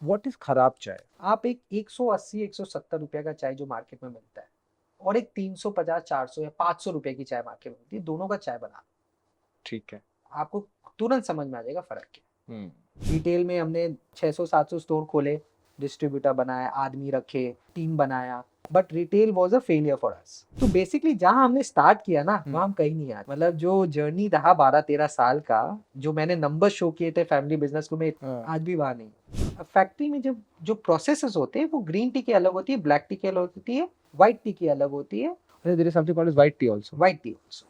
What is खराब चाय? आप एक 180 170 रुपए का चाय जो मार्केट में मिलता है और एक 350 400 या 500 रुपए की चाय मार्केट में मिलती है, दोनों का चाय बना ठीक है। आपको तुरंत समझ में आ जाएगा फर्क क्या। हम्म। रिटेल में हमने 600 700 स्टोर खोले, डिस्ट्रीब्यूटर बनाया, आदमी रखे, टीम बनाया, but retail was a failure for अस। तो बेसिकली जहां हमने स्टार्ट किया ना वहां हम कहीं नहीं आए। मतलब जो जर्नी रहा 12 13 साल का, जो मैंने नंबर शो किए थे फैमिली बिजनेस को, मैं आज भी वहां नहीं। फैक्ट्री में जब जो प्रोसेसेस होते हैं वो ग्रीन टी की अलग होती है, ब्लैक टी की अलग होती है, व्हाइट टी की अलग होती है, There is something called as white tea also. White T also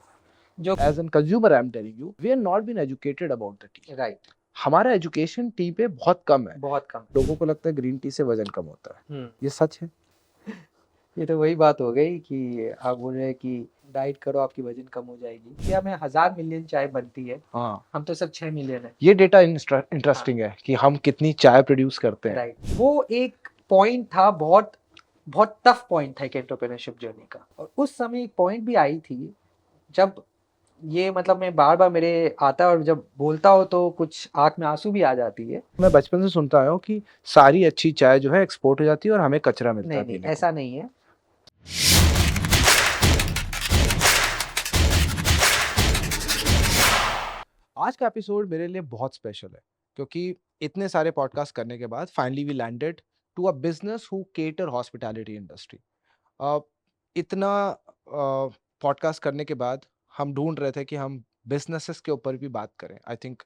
जो As a consumer, I'm telling you, we are not been educated about the tea. Right हमारा एजुकेशन टी पे बहुत कम है। बहुत कम। लोगों को लगता है ग्रीन टी से वजन कम होता है। ये सच है? ये तो वही बात हो गई कि आप बोल रहे हैं कि डाइट करो आपकी वजन कम हो जाएगी। इंडिया में 1000 मिलियन चाय बनती है, हाँ, हम तो सब 6 मिलियन है। ये डेटा इंटरेस्टिंग है कि हम कितनी चाय प्रोड्यूस करते हैं। राइट, वो एक पॉइंट था, बहुत बहुत टफ पॉइंट था एक एंटरप्रेन्योरशिप जर्नी का। और उस समय एक पॉइंट भी आई थी जब ये मतलब मैं बार बार मेरे आता और जब बोलता हो तो कुछ आंख में आंसू भी आ जाती है। मैं बचपन से सुनता आया हूँ कि सारी अच्छी चाय जो है एक्सपोर्ट हो जाती है और हमें कचरा मिलता नहीं है नहीं, पीने को। ऐसा नहीं है। आज का एपिसोड मेरे लिए बहुत स्पेशल है क्योंकि इतने सारे पॉडकास्ट करने के बाद finally we landed to a business who cater hospitality industry. इतना पॉडकास्ट करने के बाद हम ढूंढ रहे थे कि हम बिजनेसेस के ऊपर भी बात करें। आई थिंक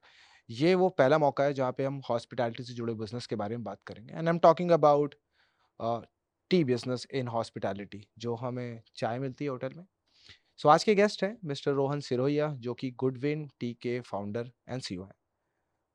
ये वो पहला मौका है जहाँ पे हम हॉस्पिटैलिटी से जुड़े बिजनेस के बारे में बात करेंगे and I am talking about T business in hospitality, जो हमें चाय मिलती है होटल में। सो आज के गेस्ट हैं मिस्टर रोहन सिरोहिया, जो कि गुडविन टी के फाउंडर एंड सीईओ हैं।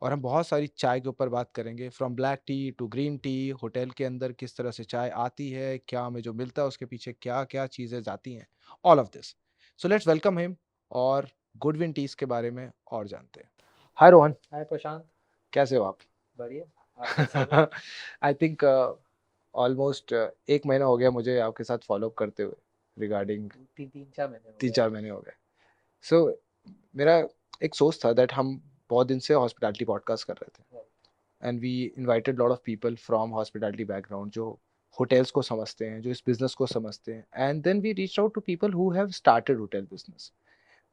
और हम बहुत सारी चाय के ऊपर बात करेंगे, from black tea to green tea, hotel के अंदर किस तरह से चाय आती है, क्या हमें जो मिलता है उसके पीछे क्या क्या चीज़ें जाती हैं, all of this. So let's welcome him और गुडविन टीज के बारे में और जानते हैं। हाय रोहन, हाय प्रशांत। कैसे हो आप? बढ़िया, आप कैसे हो? आई थिंक ऑलमोस्ट 1 महीना हो गया मुझे आपके साथ फॉलो अप करते हुए रिगार्डिंग। 3 4 महीने हो तीन गए। चार महीने हो गए। सो मेरा एक सोच था दैट हम बहुत दिन से हॉस्पिटैलिटी पॉडकास्ट कर रहे थे and we invited lot of people from hospitality background, जो होटल्स को समझते हैं, जो इस बिजनेस को समझते हैं, and then we reach out to people who have started hotel business.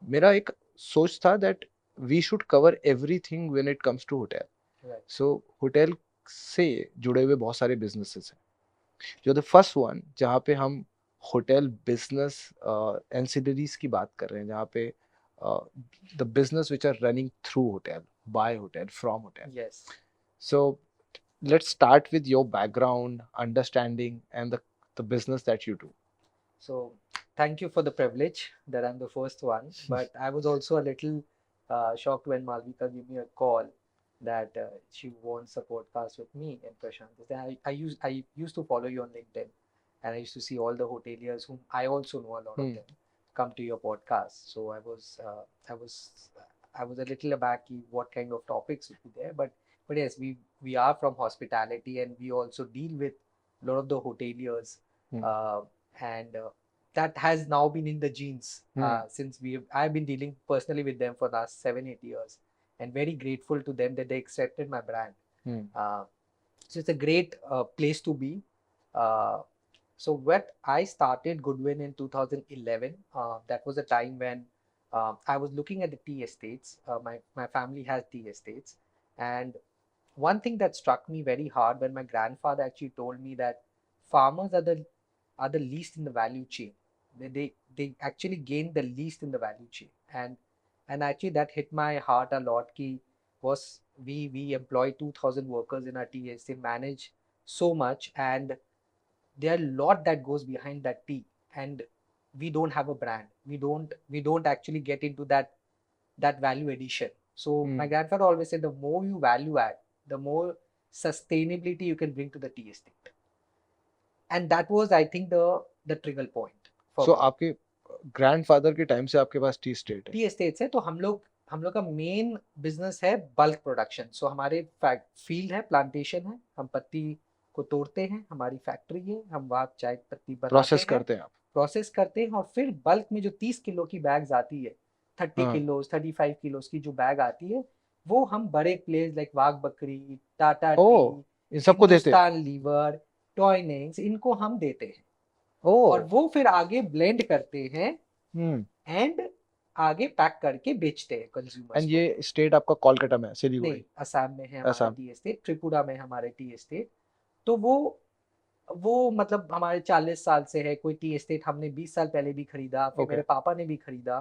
मेरा एक सोच था that we should cover everything when it comes to hotel. Right. So hotel से जुड़े हुए बहुत सारे बिजनेसेस हैं, जो द फर्स्ट वन जहाँ पे हम होटल बिजनेस एंसिलरीज की बात कर रहे हैं, जहाँ पे the business which are running through hotel, by hotel, from hotel. Yes. So let's start with your background, understanding, and the business that you do. So thank you for the privilege that I'm the first one. But I was also a little shocked when Malvika gave me a call that she wants a podcast with me and Prashant. I used to follow you on LinkedIn, and I used to see all the hoteliers whom I also know, a lot of Hmm. them come to your podcast. So I was a little aback what kind of topics would be there. But yes, we are from hospitality and we also deal with a lot of the hoteliers. Hmm. And that has now been in the genes Hmm. since I've been dealing personally with them for the last 7 8 years, and very grateful to them that they accepted my brand. Hmm. So it's a great place to be. Uh, so what I started Goodwin in 2011. That was a time when I was looking at the tea estates. My family has tea estates, and one thing that struck me very hard when my grandfather actually told me that farmers are the least in the value chain. They actually gain the least in the value chain, and actually that hit my heart a lot. Ki was we employ 2,000 workers in our TS. They manage so much, and there are a lot that goes behind that tea, and we don't have a brand. We don't actually get into that value addition. So Hmm. my grandfather always said the more you value add, the more sustainability you can bring to the tea estate. And that was, I think, the trigger point for So me. आपके grandfather के time से आपके पास T state है? T estates है तो हम लोग का मेन बिजनेस है बल्क प्रोडक्शन। सो हमारे फील्ड है, प्लांटेशन है, हम पत्ती को तोड़ते हैं, हमारी फैक्ट्री है, हम वहाँ चाय पत्ती बनाते प्रोसेस हैं, करते हैं आप? प्रोसेस करते हैं, और फिर बल्क में जो 30 किलो की बैग्स आती है, 30 किलो 35 किलो की जो बैग आती है, वो हम बड़े प्लेस लाइक वाघ बकरी, टाटा ओ, टी, इन सबको देते हैं? हिंदुस्तान लीवर, टॉयनेक्स, इनको हम देते हैं और ओह! वो फिर आगे ब्लेंड करते हैं हुँ। एंड आगे पैक करके बेचते हैं कंज्यूमर्स एंड को। ये स्टेट आपका कोलकाता में है, नहीं, सिलीगुड़ी, असम में है हमारा असम। टी एस्टेट, त्रिपुरा में हमारे टी एस्टेट। तो वो मतलब हमारे 40 साल से है। कोई टी एस्टेट हमने 20 साल पहले भी खरीदा, फिर ओके। मेरे पापा ने भी खरीदा।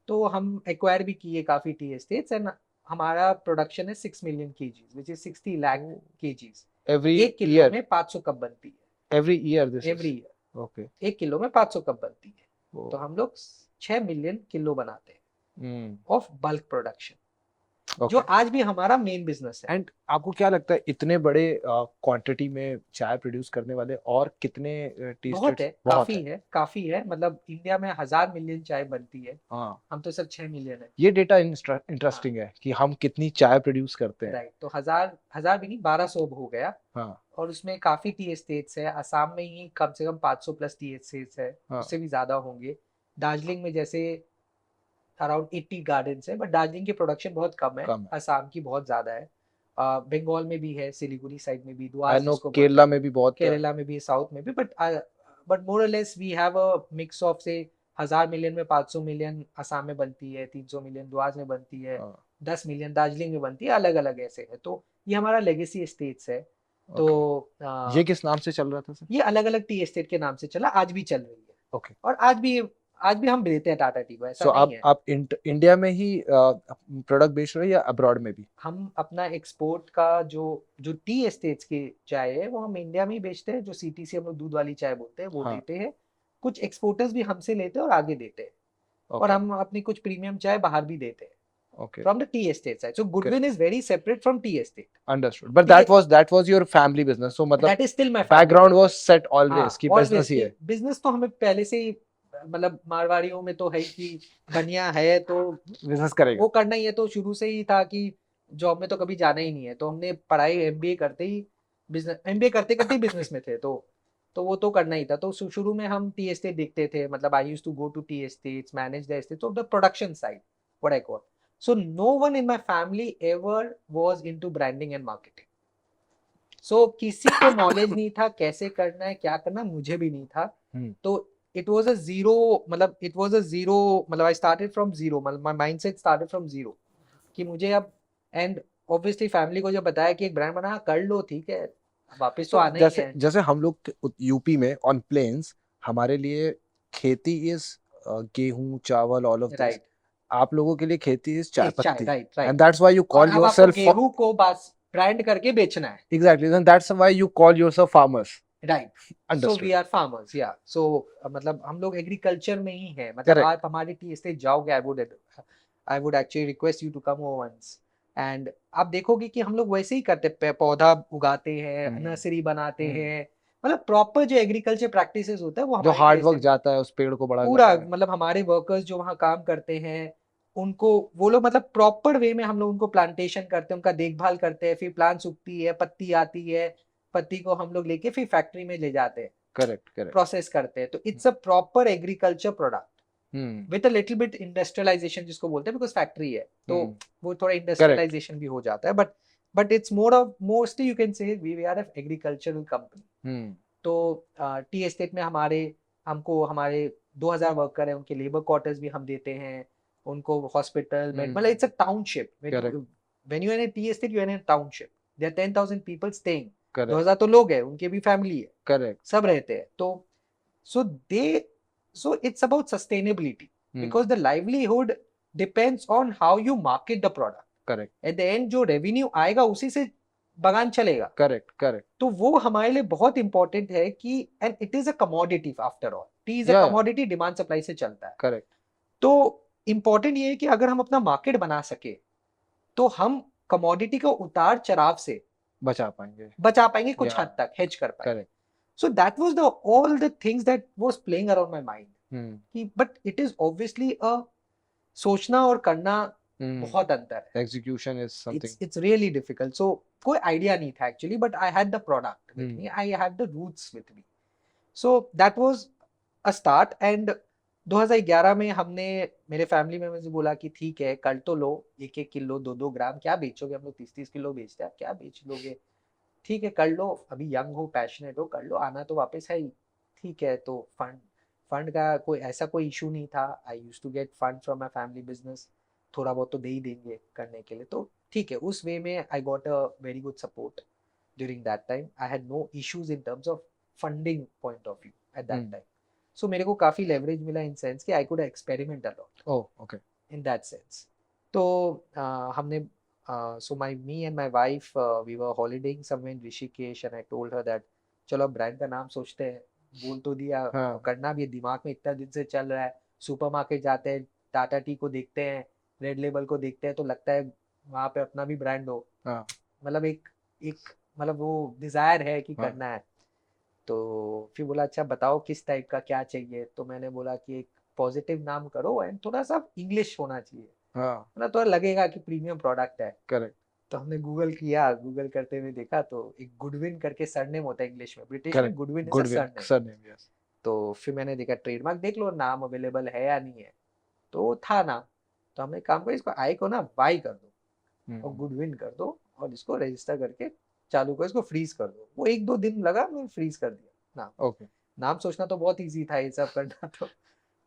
तो हम एक्वायर भी किए काफ़ी टी एस्टेट्स एंड हमारा प्रोडक्शन है 6 million kgs which is 60 lakh oh! Kgs. Every 1 kilo year? में 500 कप बनती है, every year this is? Every year. Okay. 1 kilo में 500 कप बनती है। तो ओह! हम लोग 6 मिलियन किलो बनाते हैं हुँ, ऑफ बल्क प्रोडक्शन, जो ओके। आज भी हमारा मेन बिज़नेस है। एंड आपको क्या लगता है इतने बड़े क्वांटिटी में चाय प्रोड्यूस करने वाले और कितने टी बहुत स्टेट्स? है, बहुत है। काफ़ी है। मतलब इंडिया में 1000 मिलियन चाय बनती है, हाँ, हम तो सिर्फ 6 मिलियन है। ये डेटा हाँ, इंटरेस्टिंग है कि हम कितनी चाय प्रोड्यूस करते हैं। राइट। तो 1000 भी नहीं, 1200 हो गया। हाँ, और उसमें काफ़ी टी एस्टेट्स है। असम में ही कम से कम 500 प्लस टी एस्टेट्स है, हाँ, उससे भी ज़्यादा होंगे। दार्जिलिंग में जैसे अराउंड 80 गार्डन्स है, बट दार्जिलिंग की प्रोडक्शन बहुत कम है, कम है। असम की बहुत ज़्यादा है। बंगाल में भी है, सिलीगुड़ी साइड में भी, आई दुआस नो जिसको बोलते केरला हैं, में भी बहुत है। केरला में भी, साउथ में भी। But more or less we have a mix of say 1000 million में 500 मिलियन असम में बनती है, 300 मिलियन दुआस में बनती है, हाँ, 10 मिलियन दार्जिलिंग में बनती है, अलग अलग ऐसे है। तो ये हमारा लेगेसी स्टेट्स है। तो ओके। अ, ये किस नाम से चल रहा था सर? ये अलग अलग टी एस्टेट के नाम से चला, आज भी चल रही है। ओके। और आज भी हम देते हैं टाटा टी को, ऐसा सो नहीं है। आप इंडिया में ही प्रोडक्ट बेच रहे हो या अब्रॉड में भी? हम अपना एक्सपोर्ट का जो जो टी एस्टेट्स की चाय है वो हम इंडिया में ही बेचते हैं। जो सीटीसी हम लोग दूध वाली चाय बोलते हैं वो हाँ, देते हैं। कुछ एक्सपोर्टर्स भी हमसे लेते हैं और आगे देते हैं। और ओके, हम अपनी कुछ प्रीमियम चाय बाहर भी देते हैं okay, from the tea estate side. So Goodwin correct, is very separate from tea estate. Understood. But ठीक है, that was your family business, so मतलब that is still my family background was business. सेट हाँ, always कि always business ही कि है। Business तो हमें पहले से ही, मतलब मारवाड़ियों में तो है कि बनिया है तो बिजनेस करेगा। वो करना ही है। तो शुरू से ही था कि जॉब में तो कभी जाना ही नहीं है। तो हमने पढ़ाई एमबीए करते ही, बिजनेस एमबीए करते करते ही बिजनेस में थे। तो वो तो करना ही था। तो शुरू में हम टी एस्टेट देखते थे। मतलब I used to go to tea estates, manage the estate, तो the production side what I call. So no one in my family ever was into branding and marketing. So किसी को knowledge नहीं था कैसे करना है, क्या करना, मुझे भी नहीं था। हम्म, तो इट वाज अ जीरो, मतलब इट वाज अ जीरो, मतलब आई स्टार्टेड फ्रॉम जीरो, मतलब my mindset started from zero कि मुझे अब, एंड ऑब्वियसली फैमिली को जब बताया कि एक ब्रांड बना, कर लो ठीक है, वापस तो सो आना ही जैसे है। जैसे हम लोग यूपी में ऑन प्लेन्स, हमारे लिए खेती इज गेहूं चावल ऑल ऑफ दिस। राइट, आप लोगों के लिए खेती इज चाय एक चाय, पत्ती। Right and right. That's why you और कॉल अब आपको योरसेल्फ, गेहूं को बस ब्रांड करके बेचना है। Exactly, and that's why you call yourself farmers. Right. So we understood. Our farmers, या सो मतलब हम लोग एग्रीकल्चर में ही है। मतलब करेक्ट। आप हमारी टी स्टेट जाओगे, I would actually request you to come over once. And आप देखोगे कि हम लोग वैसे ही करते, पौधा उगाते हैं, हम्म, नर्सरी बनाते हम्म, हैं। मतलब प्रॉपर जो एग्रीकल्चर प्रैक्टिसेस होता है वो जो हमारी टी हार्ड वर्क स्टेट में जाता है उस पेड़ को बड़ा पूरा, करने में। मतलब हमारे वर्कर्स जो वहाँ काम करते हैं उनको, वो लोग मतलब प्रॉपर वे में हम लोग उनको प्लांटेशन करते हैं, उनका देखभाल करते हैं। फिर प्लांट्स उगती है, पत्ती आती है, पत्ती को हम लोग लेके फिर फैक्ट्री में ले जाते हैं, करेक्ट, करेक्ट। प्रोसेस करते हैं। तो it's a proper agriculture product hmm, with a little bit industrialization जिसको बोलते हैं, बिकॉज फैक्ट्री है तो हम्म, वो थोड़ा करेक्ट। इंडस्ट्रियलाइजेशन भी हो जाता है। But it's more of, mostly you can say we are F agricultural company. Hmm, तो टी एस्टेट में हमको हमारे 2000 वर्कर हैं, उनके लेबर क्वार्टर्स भी हम देते हैं, उनको हॉस्पिटल में, मतलब it's a township. Correct, when you are in tea estate you are in township, there 10,000 people staying. Correct, 2000 तो लोग हैं, उनके भी फैमिली है, करेक्ट। सब रहते हैं। तो so they so it's about sustainability hmm, because the livelihood depends on how you market the product. Correct, at the end जो रेवेन्यू आएगा उसी से बगान चलेगा। Correct, correct. तो वो हमारे लिए बहुत इंपॉर्टेंट है कि, and it is a commodity after all, T is अ या कमोडिटी, डिमांड सप्लाई से चलता है। करेक्ट। तो इंपॉर्टेंट ये है कि अगर हम अपना मार्केट बना सके तो हम कमोडिटी का उतार चढ़ाव से बचा पाएंगे। बचा पाएंगे, कुछ या हद तक हेज कर पाएंगे। Correct. So that was the all the things that was playing around my mind. Hmm, But it is obviously a, सोचना और करना हम्म। बहुत अंतर है। Execution is something. It's really difficult. So कोई आइडिया नहीं था actually, but I had the product with hmm, me, I had the roots with me. So that was a start. And 2011 में हमने, मेरे फैमिली में मुझे बोला कि ठीक है कर तो लो, 1-1 किलो 2-2 ग्राम क्या बेचोगे, हम लोग 30-30 किलो बेचते हैं, आप क्या बेच लोगे। ठीक है कर लो, अभी यंग हो, पैशनेट हो, कर लो, आना तो वापस है ही। ठीक है, तो फंड फंड का कोई इशू नहीं था। I use to get fund from my family business, थोड़ा बहुत तो दे ही देंगे करने के लिए, तो ठीक है, उस वे में I got a very good support during that time. I had no issues in terms of funding point of view at that hmm. Time. So मेरे को काफी लेवरेज मिला इन सेंस कि I could experiment a lot oh okay. in that sense. तो हमने so me and my wife we were holidaying somewhere in Rishikesh and I told her that चलो brand का नाम सोचते हैं, बोल तो दिया और हाँ करना भी है, दिमाग में इतना दिन से चल रहा है। सुपरमार्केट जाते हैं, टाटा टी को देखते हैं, रेड लेबल को देखते हैं, तो लगता है वहाँ पे अपना भी ब्रांड हो। हाँ मतलब एक एक मतलब वो डिजायर है कि हाँ करना है। तो फिर बोला अच्छा बताओ किस टाइप का क्या चाहिए, तो मैंने बोला कि एक पॉजिटिव नाम करो एंड थोड़ा सा इंग्लिश होना चाहिए, हाँ। मतलब थोड़ा लगेगा कि प्रीमियम प्रोडक्ट है। करेक्ट तो हमने गूगल किया, गूगल करते हुए देखा तो एक गुडविन करके सरनेम होता है इंग्लिश में, ब्रिटिश में correct. Goodwin is a goodwill surname. Surname, yes. तो फिर मैंने देखा ट्रेडमार्क देख लो नाम अवेलेबल है या नहीं है, तो था नाम। तो हमने काम करा, इसको आई को ना वाई कर दो और गुडविन कर दो और इसको रजिस्टर करके चालू करो, इसको फ्रीज कर दो। वो एक दो दिन लगा, मैंने फ्रीज कर दिया नाम। ओके। नाम सोचना तो बहुत इजी था, ये सब करना तो।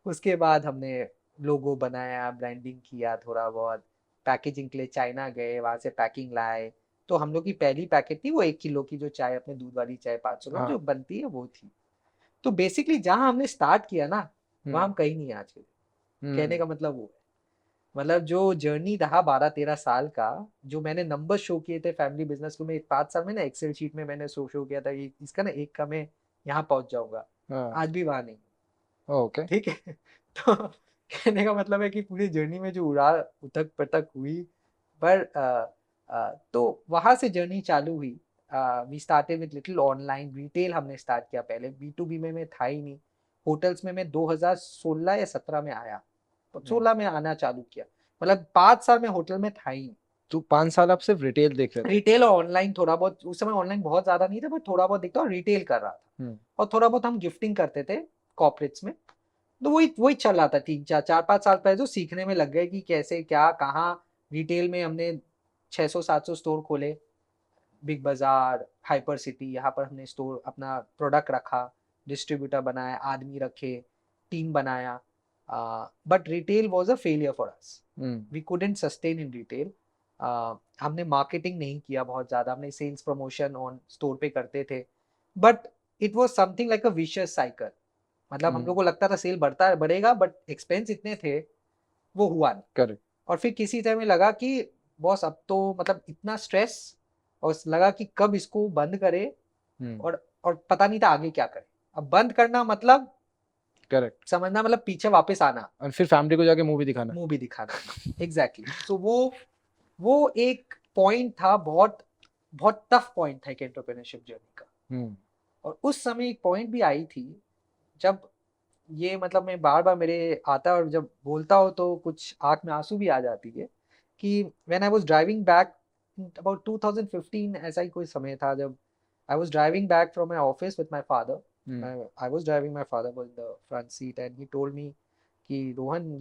उसके बाद हमने लोगो बनाया, ब्रांडिंग किया, थोड़ा बहुत पैकेजिंग के लिए चाइना गए, वहां से पैकिंग लाए। तो हम लोग की पहली पैकेट थी वो 1 किलो की, जो चाय अपने दूध वाली चाय 500 ग्राम हाँ। जो बनती है वो थी। तो बेसिकली जहां हमने स्टार्ट किया ना, वहां हम हम्म कहीं नहीं आज के। कहने हम्म का मतलब वो है, मतलब जो जर्नी रहा 12-13 साल का, जो मैंने नंबर शो किए थे फैमिली बिजनेस को, मैं 5 साल में ना एक्सेल शीट में मैंने शो किया था कि इसका ना 1 का मैं यहाँ पहुंच जाऊंगा। हाँ। आज भी वहां नहीं, ओके। ठीक है। तो कहने का मतलब है कि पूरी जर्नी में जो उड़ा उथक पटक हुई, पर तो वहां से जर्नी चालू हुई। We started with little online retail, हमने स्टार्ट किया पहले, B2B में मैं था ही नहीं। होटल्स में मैं 2016 या 17 में आया, तो 16 में आना चालू किया, मतलब 5 साल में होटल में था ही नहीं। तो 5 साल आप सिर्फ रिटेल देख रहे थे? रिटेल और ऑनलाइन थोड़ा बहुत, उस समय ऑनलाइन बहुत ज्यादा नहीं था, पर थोड़ा बहुत दिखता और रिटेल कर रहा था। और थोड़ा बहुत हम गिफ्टिंग करते थे कॉर्पोरेट्स में। तो वही वही चल रहा था 3-4-5 साल पहले, जो सीखने में लग गए कि कैसे क्या कहाँ। रिटेल में हमने 600-700 स्टोर खोले, बिग बाजार, हाइपर सिटी, यहाँ पर हमने स्टोर अपना प्रोडक्ट रखा, डिस्ट्रीब्यूटर बनाया, आदमी रखे, टीम बनाया। But retail was a failure for us, we couldn't sustain in retail. हमने मार्केटिंग नहीं किया बहुत ज्यादा, हमने सेल्स प्रमोशन ऑन स्टोर पे करते थे, but it was something like a vicious cycle. मतलब हम लोग को लगता था सेल बढ़ेगा, बट एक्सपेंस इतने थे, वो हुआ नहीं। करेक्ट। और फिर किसी टाइम में लगा कि बॉस अब तो मतलब इतना स्ट्रेस, और लगा कि कब इसको बंद करे, और पता नहीं था आगे क्या करे। अब बंद करना मतलब करेक्ट। समझना, मतलब पीछे वापस आना, और फिर फैमिली को जाके मूवी दिखाना। मूवी दिखाना। एग्जैक्टली। सो वो एक पॉइंट था, बहुत बहुत टफ पॉइंट था एक एंटरप्रेन्योरशिप जर्नी का। और उस समय एक पॉइंट भी आई थी, जब ये मतलब मैं बार बार मेरे आता है, और जब बोलता हूँ तो कुछ आंख में आंसू भी आ जाती है, कि when I was driving back about 2015, ऐसा ही कोई समय था, जब I was driving back from my office with my father. I was driving, my father was in the front seat and he told me कि Rohan,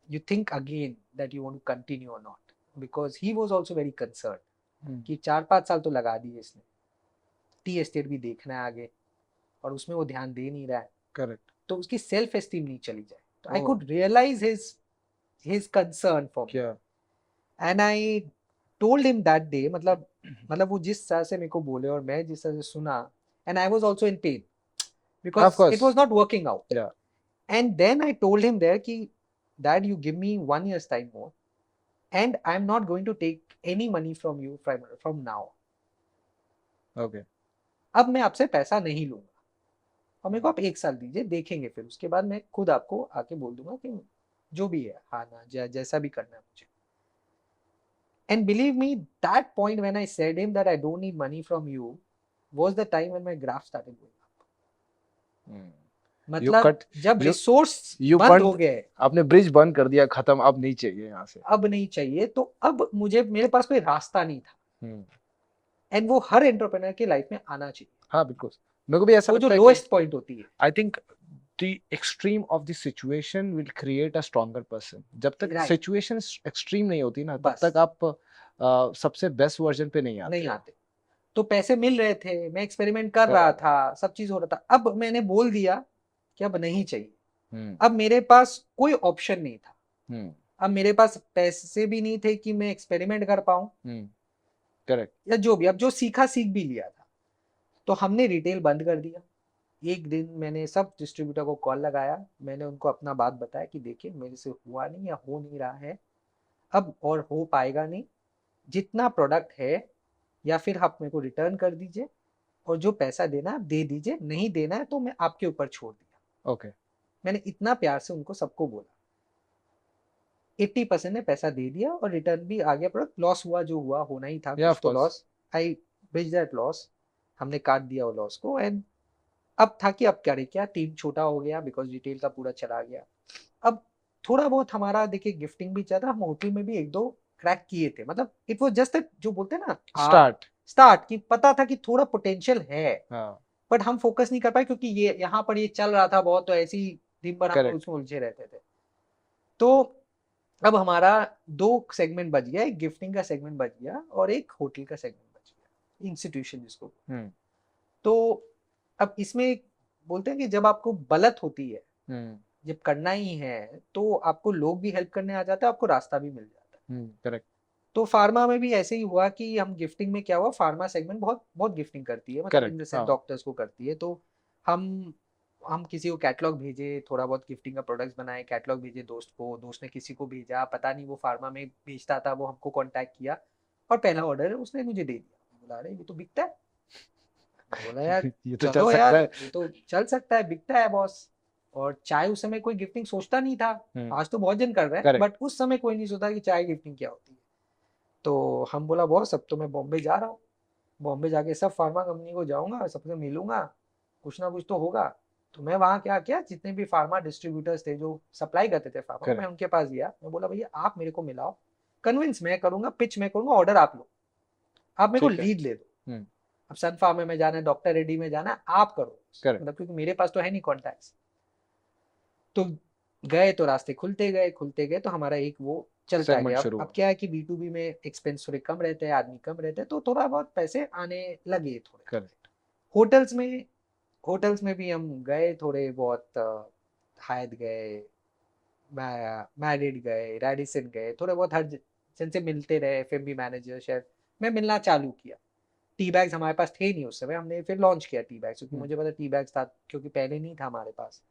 you think again that you want to continue or not, because he was also very concerned कि 4-5 साल तो लगा दिए इसने, tea estate भी देखना है आगे, और उसमें वो ध्यान दे नहीं रहा है। करेक्ट। तो उसकी सेल्फ एस्टीम नहीं चली जाए। तो I Oh. Could realise his concern for me, क्या? And I told him that day, मतलब वो जिस तरह से मेरे को बोले और मैं जिस तरह से सुना, and I was also in pain Of because course. It was not working out. Yeah. And then I told him there कि dad you give me 1 year's time more, and I am not going to take any money from you from now. Okay. अब मैं आपसे पैसा नहीं लूंगा, और मेरे को आप 1 साल दीजिए, देखेंगे, फिर उसके बाद मैं खुद आपको आके बोल दूंगा कि जो भी है, हाँ ना, जैसा भी करना है मुझे। And believe me, that point when I said him that I don't need money from you was the time when my graph started going up. You मतलब cut. जब You रिसोर्स you बंद burned. हो गए, आपने bridge बंद कर दिया, खत्म, अब नहीं चाहिए यहाँ से। अब नहीं चाहिए, तो अब मेरे पास कोई रास्ता नहीं था। हम्म एंड वो हर एंटरप्रेन्योर की लाइफ में आना चाहिए, हाँ बिल्कुल। मेरे को भी ऐसा वो जो लगता है कि लोएस्ट पॉइंट होती है। I think the extreme of the situation will create a stronger person. जब तक राइट, सिचुएशन एक्सट्रीम नहीं होती ना, तब बस तक आप सबसे बेस्ट वर्जन पे नहीं नहीं आते। आते। तो पैसे मिल रहे थे, मैं एक्सपेरिमेंट कर रहा बराबर। था, सब चीज हो रहा था। अब मैंने बोल दिया कि अब नहीं चाहिए। हम्म। अब मेरे पास कोई ऑप्शन नहीं था। हम्म। अब मेरे पास पैसे भी नहीं थे कि मैं एक्सपेरिमेंट कर पाऊं हम्म। करेक्ट। या जो भी। अब जो सीखा सीख भी लिया था, तो हमने रिटेल बंद कर दिया। एक दिन मैंने सब डिस्ट्रीब्यूटर को कॉल लगाया, मैंने उनको अपना बात बताया कि देखिए मेरे से हुआ नहीं या हो नहीं रहा है अब, और हो पाएगा नहीं। जितना प्रोडक्ट है या फिर आप मेरे को रिटर्न कर दीजिए, और जो पैसा देना है आप दे दीजिए, नहीं देना है तो मैं आपके ऊपर छोड़ दिया। ओके। मैंने इतना प्यार से उनको सबको बोला। 80% ने पैसा दे दिया और रिटर्न भी आ गया प्रोडक्ट। लॉस हुआ जो हुआ, होना ही था, या कुछ ऑफ तो कोर्स। लॉस। आई बेच दैट लॉस। हमने काट दिया वो लॉस को। एंड अब था कि अब करे क्या, टीम छोटा हो गया बिकॉज रिटेल का पूरा चला गया। अब थोड़ा बहुत हमारा देखिए गिफ्टिंग भी चला, हम होटल में भी एक दो क्रैक किए थे। मतलब इट वाज जस्ट जो बोलते हैं ना स्टार्ट। स्टार्ट, की पता था कि थोड़ा पोटेंशियल है, हाँ। बट हम फोकस नहीं कर पाए क्योंकि ये यहाँ पर ये चल रहा था बहुत, तो ऐसे ही दिन भर हम लोग करेक्ट। उसमें उलझे रहते थे। तो अब हमारा दो सेगमेंट बच गया, एक गिफ्टिंग का सेगमेंट बच गया और एक होटल का सेगमेंट बच गया, इंस्टीट्यूशन जिसको। हम्म। तो अब इसमें बोलते हैं कि जब आपको बलत होती है, हम्म। जब करना ही है, तो आपको लोग भी हेल्प करने आ जाता है, आपको रास्ता भी मिल जाता है। करेक्ट। तो फार्मा में भी ऐसे ही हुआ कि हम गिफ्टिंग में क्या हुआ, फार्मा सेगमेंट बहुत बहुत गिफ्टिंग करती है, मतलब इन द करेक्ट। सेंस हाँ। डॉक्टर्स को करती है। तो हम हम किसी को कैटलॉग भेजे, थोड़ा बहुत गिफ्टिंग का प्रोडक्ट्स बनाए, कैटलॉग भेजे दोस्त को, दोस्त ने किसी को भेजा, पता नहीं वो फार्मा में बेचता था, वो हमको कांटेक्ट किया और पहला ऑर्डर उसने मुझे दे दिया। बोला अरे ये तो बिकता है। मैं बोला यार ये तो चल चलो सकता यार, है। ये तो चल सकता है, बिकता है बॉस। और चाय उस समय कोई गिफ्टिंग सोचता नहीं था। आज तो बहुत जन कर रहे हैं, करेक्ट। बट उस समय कोई नहीं सोचता कि चाय गिफ्टिंग क्या होती है। तो हम बोला बॉस अब तो मैं बॉम्बे जा रहा हूँ, बॉम्बे जाके सब फार्मा कंपनी को जाऊंगा, सबसे मिलूंगा, कुछ ना कुछ तो होगा। तो मैं वहाँ क्या किया, जितने भी फार्मा डिस्ट्रीब्यूटर्स थे जो सप्लाई करते थे फार्मा को, मैं करेक्ट। उनके पास गया। मैं बोला भैया आप मेरे को मिलाओ, कन्विंस मैं करूंगा, पिच मैं करूंगा, ऑर्डर आप लो, आप मेरे को ठीक है। लीड ले दो। अब सन फार्मा में जाना है, डॉक्टर रेड्डी में जाना है, आप करो। करेक्ट। मतलब क्योंकि मेरे पास तो है नहीं कॉन्टैक्ट्स। तो गए तो रास्ते खुलते गए तो हमारा एक वो चलता सेगमेंट गया। अब शुरू अब हुआ। क्या है कि B2B में एक्सपेंस थोड़े कम रहते हैं, आदमी कम रहते हैं, तो थोड़ा बहुत पैसे आने लगे थोड़े थोड़े। करेक्ट। होटल्स में होटल्स में भी हम गए थोड़े बहुत, हायत गए, मैरिड गए, रेडिसन गए, थोड़े बहुत हर जन से मिलते रहे। F&B मैनेजर शेफ मैं मिलना चालू किया। टी बैग्स हमारे पास थे नहीं उस समय, हमने फिर लॉन्च किया टी बैग्स, क्योंकि मुझे पता टी बैग्स था, क्योंकि पहले नहीं था हमारे पास।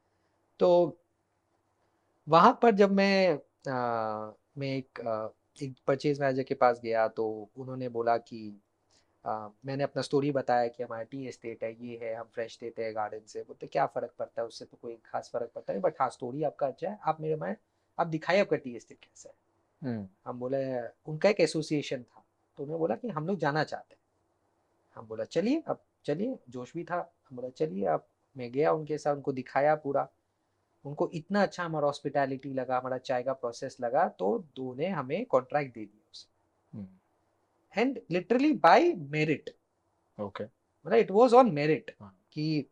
तो वहां पर जब मैं एक परचेज मैनेजर के पास गया, तो उन्होंने बोला कि मैंने अपना स्टोरी बताया कि हमारा टी एस्टेट है, ये है, हम फ्रेश देते हैं गार्डन से। बोलते क्या फ़र्क पड़ता है उससे, तो कोई खास फ़र्क पड़ता है, बट हाँ स्टोरी आपका अच्छा है, आप मेरे में आप दिखाइए आपका टी एस्टेट कैसा है। हम बोले उनका एक एसोसिएशन था, तो उन्होंने बोला कि हम लोग जाना चाहते हैं। हम बोला चलिए, अब चलिए, जोश भी था। हम बोला चलिए अब। मैं गया उनके साथ, उनको दिखाया पूरा। उनको इतना अच्छा हमारा हॉस्पिटैलिटी लगा, हमारा चाय का प्रोसेस लगा, तो दो ने हमें कॉन्ट्रैक्ट दे दिया उसे, and literally by merit. Okay. मतलब इट वाज ऑन मेरिट कि,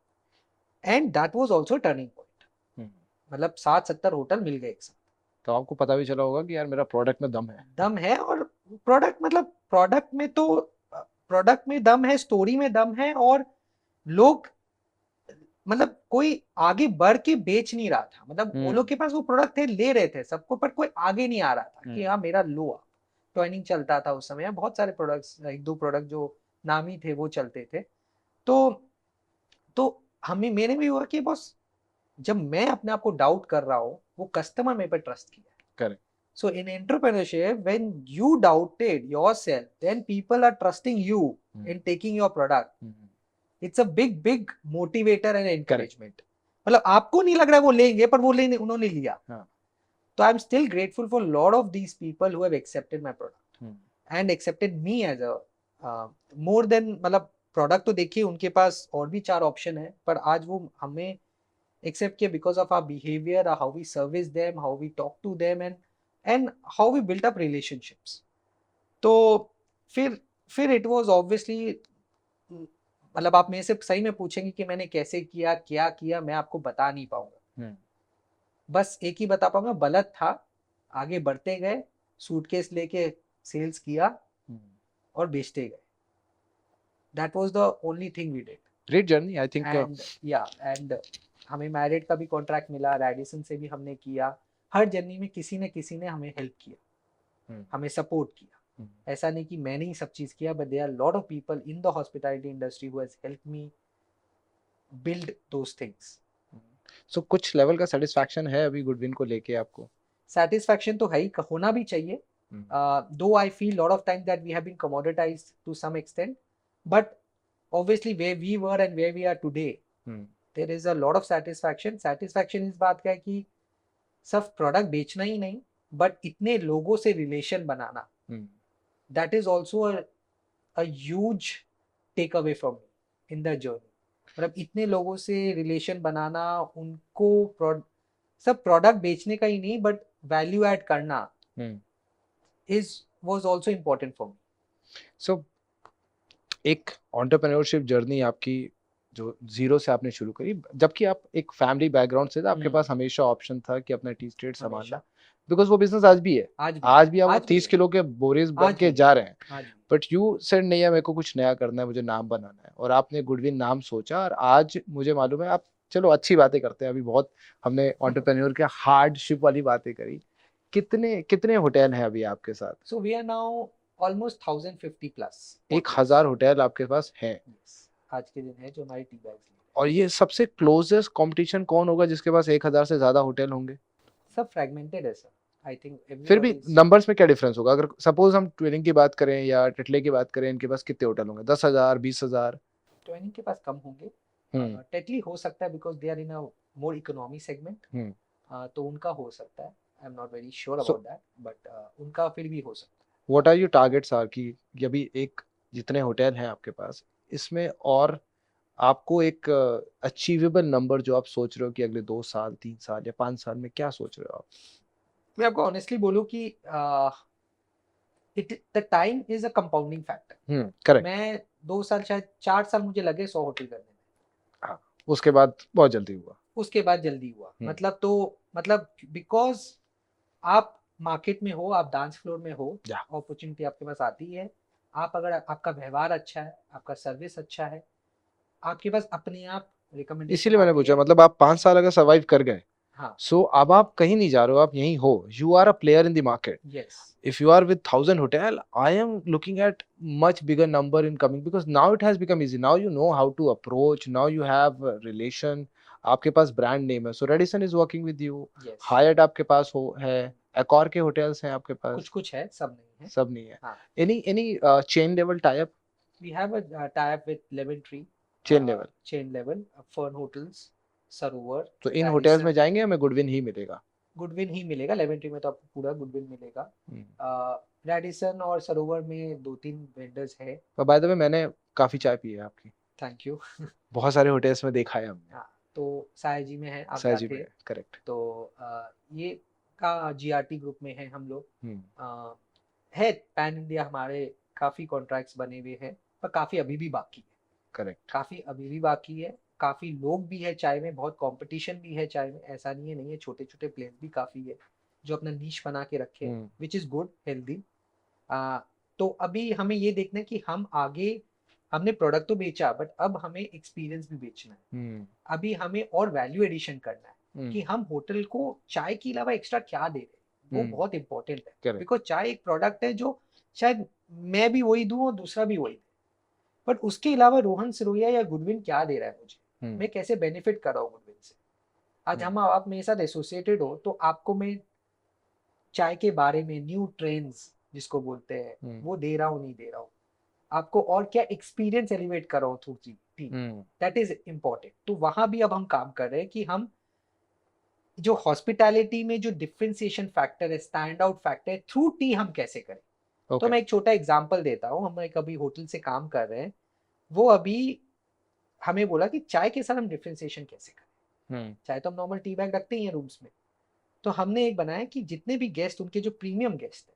and that was also turning point. मतलब 60-70 होटल मिल गए एक साथ। तो आपको पता भी चला होगा कि यार मेरा प्रोडक्ट में दम है। दम है, और प्रोडक्ट मतलब प्रोडक्ट में तो प्रोडक्ट में दम है, स्टोरी में दम है, और लोग मतलब कोई आगे बढ़ के बेच नहीं रहा था। मतलब वो लोग के पास वो प्रोडक्ट थे, ले रहे थे सबको, पर कोई आगे नहीं आ रहा था कि हाँ मेरा लो आप। टॉइनिंग चलता था उस समय, बहुत सारे प्रोडक्ट्स, एक दो प्रोडक्ट जो नामी थे वो चलते थे। तो तो हमें मेरे भी हुआ कि बॉस, जब मैं अपने आप को डाउट कर रहा हूँ, वो कस्टमर मेरे पे ट्रस्ट किया। Correct. So in entrepreneurship, when you doubted yourself, then people are trusting you in taking your product. It's a big motivator and encouragement. मतलब आपको नहीं लग रहा है वो लेंगे, पर वो लेने उन्होंने लिया। तो I am still grateful for lot of these people who have accepted my product and accepted me as a more than, मतलब प्रोडक्ट तो देखिए उनके पास और भी 4 ऑप्शन है, पर आज वो हमें एक्सेप्ट किया because of our behaviour, how we service them, how we talk to them, and how we built up relationships. तो फिर इट वाज ऑब्वियसली, मतलब आप मेरे से सही में पूछेंगे कि मैंने कैसे किया, क्या किया, मैं आपको बता नहीं पाऊंगा। बस एक ही बता पाऊंगा, बलत था, आगे बढ़ते गए, सूटकेस लेके सेल्स किया, और बेचते गए. That was the only thing we did. Great journey I think. And हमें मैरिड का भी कॉन्ट्रैक्ट मिला, रेडिसन से भी हमने किया. हर जर्नी में किसी न किसी ने हमें हेल्प किया, हमें सपोर्ट किया. ऐसा नहीं कि मैंने ही सब चीज किया, but there are lot of people in the hospitality industry who has helped me build those things. So कुछ लेवल का सेटिस्फैक्शन है अभी गुडविन को लेके आपको? सेटिस्फैक्शन तो है ही, होना भी चाहिए. Though I feel lot of times that we have been commoditized to some extent, but obviously where we were and where we are today, there is a lot of satisfaction. Satisfaction इस बात का है कि सिर्फ product बेचना ही नहीं, but इतने लोगों से relation banana, that is also a huge takeaway from me in the journey. मतलब इतने लोगों से रिलेशन बनाना, उनको सब प्रोडक्ट बेचने का ही नहीं, बट वैल्यू ऐड करना was also important for me. सो एक एंटरप्रेन्योरशिप जर्नी आपकी जो जीरो से आपने शुरू करी, जबकि आप एक फैमिली बैकग्राउंड से था, आपके पास हमेशा ऑप्शन था कि अपना टी स्टेट संभालना, बिकॉज वो बिजनेस आज भी है. आज भी आप 30 किलो के बोरीज बन के जा रहे हैं, बट यू सेड नहीं है मेरे को कुछ नया करना है, मुझे नाम बनाना है, और आपने गुडविन नाम सोचा. और आज मुझे मालूम है आप, चलो अच्छी बातें करते हैं, अभी बहुत हमने एंटरप्रेन्योर के हार्डशिप वाली बातें करी. कितने कितने होटल हैं अभी आपके साथ? So we are now almost 1050 plus. 1000 hotel आपके पास हैं. Yes. आज के दिन है जो हमारी टी बैग्स. और ये सबसे क्लोजेस्ट कंपटीशन कौन होगा जिसके पास 1000 से ज्यादा होटल होंगे? सब फ्रैगमेंटेड है सर. आई थिंक फिर भी नंबर्स में क्या डिफरेंस होगा? अगर सपोज हम ट्विनिंग की बात करें या टिटले की बात करें, इनके पास कितने होटल होंगे? 10,000, 20,000? ट्विनिंग के पास कम होंगे. टेटली हो सकता है because they are in a more economy segment, तो उनका हो सकता है. I am not very sure about that, but उनका फिर भी हो सकता है. What are your targets are कि अभी एक जितने होटल हैं आपके पास, इसमें और आपको एक अचीवेबल नंबर जो आप सोच रहे हो कि अगले 2 साल, 3 साल या 5 साल में क्या सोच रहे हो आप? मैं आपको ऑनेस्टली बोलूं कि the time is a compounding factor. Correct. मैं 2 साल शायद 4 साल मुझे लगे 100 होटल करने में. उसके बाद बहुत जल्दी हुआ. उसके बाद जल्दी हुआ. मतलब बिकॉज आप मार्केट में हो, आप डांस फ्लोर में हो, अपॉर्चुनिटी आपके पास आती है. आप अगर आपका व्यवहार अच्छा है, आपका सर्विस अच्छा है, आपके पास अपने आप रिकमेंडेशन. इसीलिए मैंने पूछा, मतलब आप 5 साल अगर सर्वाइव कर गए, हाँ, सो अब आप कहीं नहीं जा रहे हो, आप यहीं हो. You are a player in the market. yes. If you are with 1000 hotel, I am looking at much bigger number in coming, because now it has become easy. Now you know how to approach. Now you have a relation. आपके पास brand name है. So Radisson is working with you. Yes. Hyatt आपके पास है. Accor के hotels हैं आपके पास. कुछ है, सब नहीं है. सब नहीं है. हाँ. Any chain level tie up? We have a tie up with Lemon Tree. Chain level, Fern Hotels, Sarovar. तो इन होटल्स में जाएंगे हमें गुडविन ही मिलेगा? गुडविन ही मिलेगा. लेमन ट्री में तो आपको पूरा गुडविन मिलेगा. रेडिसन और सरोवर में 2-3 वेंडर्स है. बाय द वे मैंने काफी चाय पी है आपकी. Thank you. बहुत सारे होटल्स में देखा है हमने. हाँ, तो सायाजी में है, आप सायाजी जाते में, करेक्ट. तो ये का जीआरटी ग्रुप में है हम लोग. है पैन इंडिया, हमारे काफी कॉन्ट्रैक्ट्स बने हुए हैं, पर काफी अभी भी बाकी है. करेक्ट. काफी अभी भी बाकी है. काफी लोग भी है चाय में, बहुत कंपटीशन भी है चाय में. ऐसा नहीं है छोटे छोटे प्लेयर्स भी काफी है जो अपना नीश बना के रखे, विच इज गुड, हेल्दी. तो अभी हमें ये देखना है कि हम आगे, हमने प्रोडक्ट तो बेचा, बट अब हमें एक्सपीरियंस भी बेचना है. अभी हमें और वैल्यू एडिशन करना है कि हम होटल को चाय के अलावा एक्स्ट्रा क्या दे रहे हैं. वो बहुत इंपॉर्टेंट है, बिकॉज चाय एक प्रोडक्ट है जो शायद मैं भी वही दूं और दूसरा भी वही दे, बट उसके अलावा रोहन सिरोया या गुडविन क्या दे रहा है मुझे, मैं कैसे बेनिफिट कर रहा हूँ गुडविन से. आज हम आप मेरे साथ एसोसिएटेड हो, तो आपको मैं चाय के बारे में न्यू ट्रेंड्स जिसको बोलते हैं वो दे रहा हूँ, नहीं दे रहा हूँ, आपको और क्या एक्सपीरियंस एलिवेट कर रहा हूँ through T. That is important. तो वहां भी अब हम काम कर रहे हैं कि हम जो हॉस्पिटैलिटी में जो डिफरेंशिएशन फैक्टर है, स्टैंड आउट फैक्टर है, थ्रू टी हम कैसे करें. तो मैं एक छोटा एग्जांपल देता हूँ. हम एक अभी होटल से काम कर रहे हैं, वो अभी हमें बोला कि चाय के साथ हम डिफरेंशिएशन कैसे करें. चाय तो हम नॉर्मल टी बैग रखते ही हैं रूम्स में, तो हमने एक बनाया कि जितने भी गेस्ट, उनके जो प्रीमियम गेस्ट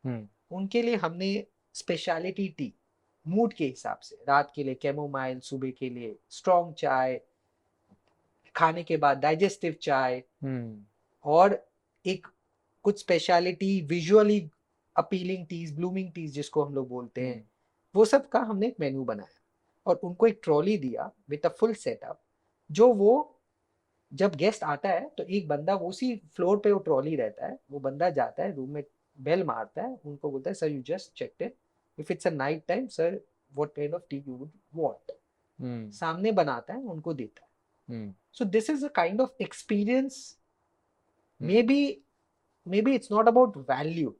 हैं, उनके लिए हमने स्पेशलिटी टी, मूड के हिसाब से, रात के लिए कैमोमाइल, सुबह के लिए स्ट्रॉन्ग चाय, खाने के बाद डाइजेस्टिव चाय, और एक कुछ speciality visually appealing teas, blooming teas जिसको हम लोग बोलते हैं, वो सब का हमने एक मेन्यू बनाया और उनको एक ट्रॉली दिया विद अ फुल सेटअप, जो वो जब गेस्ट आता है तो एक बंदा वो उसी फ्लोर पे वो ट्रॉली रहता है, वो बंदा जाता है रूम में, बेल मारता है, उनको बोलता है sir you just checked in, if it's a night time sir what kind of T U would want, सामने बनाता है उनको देता है. So this is a kind of experience. Maybe it's not about value,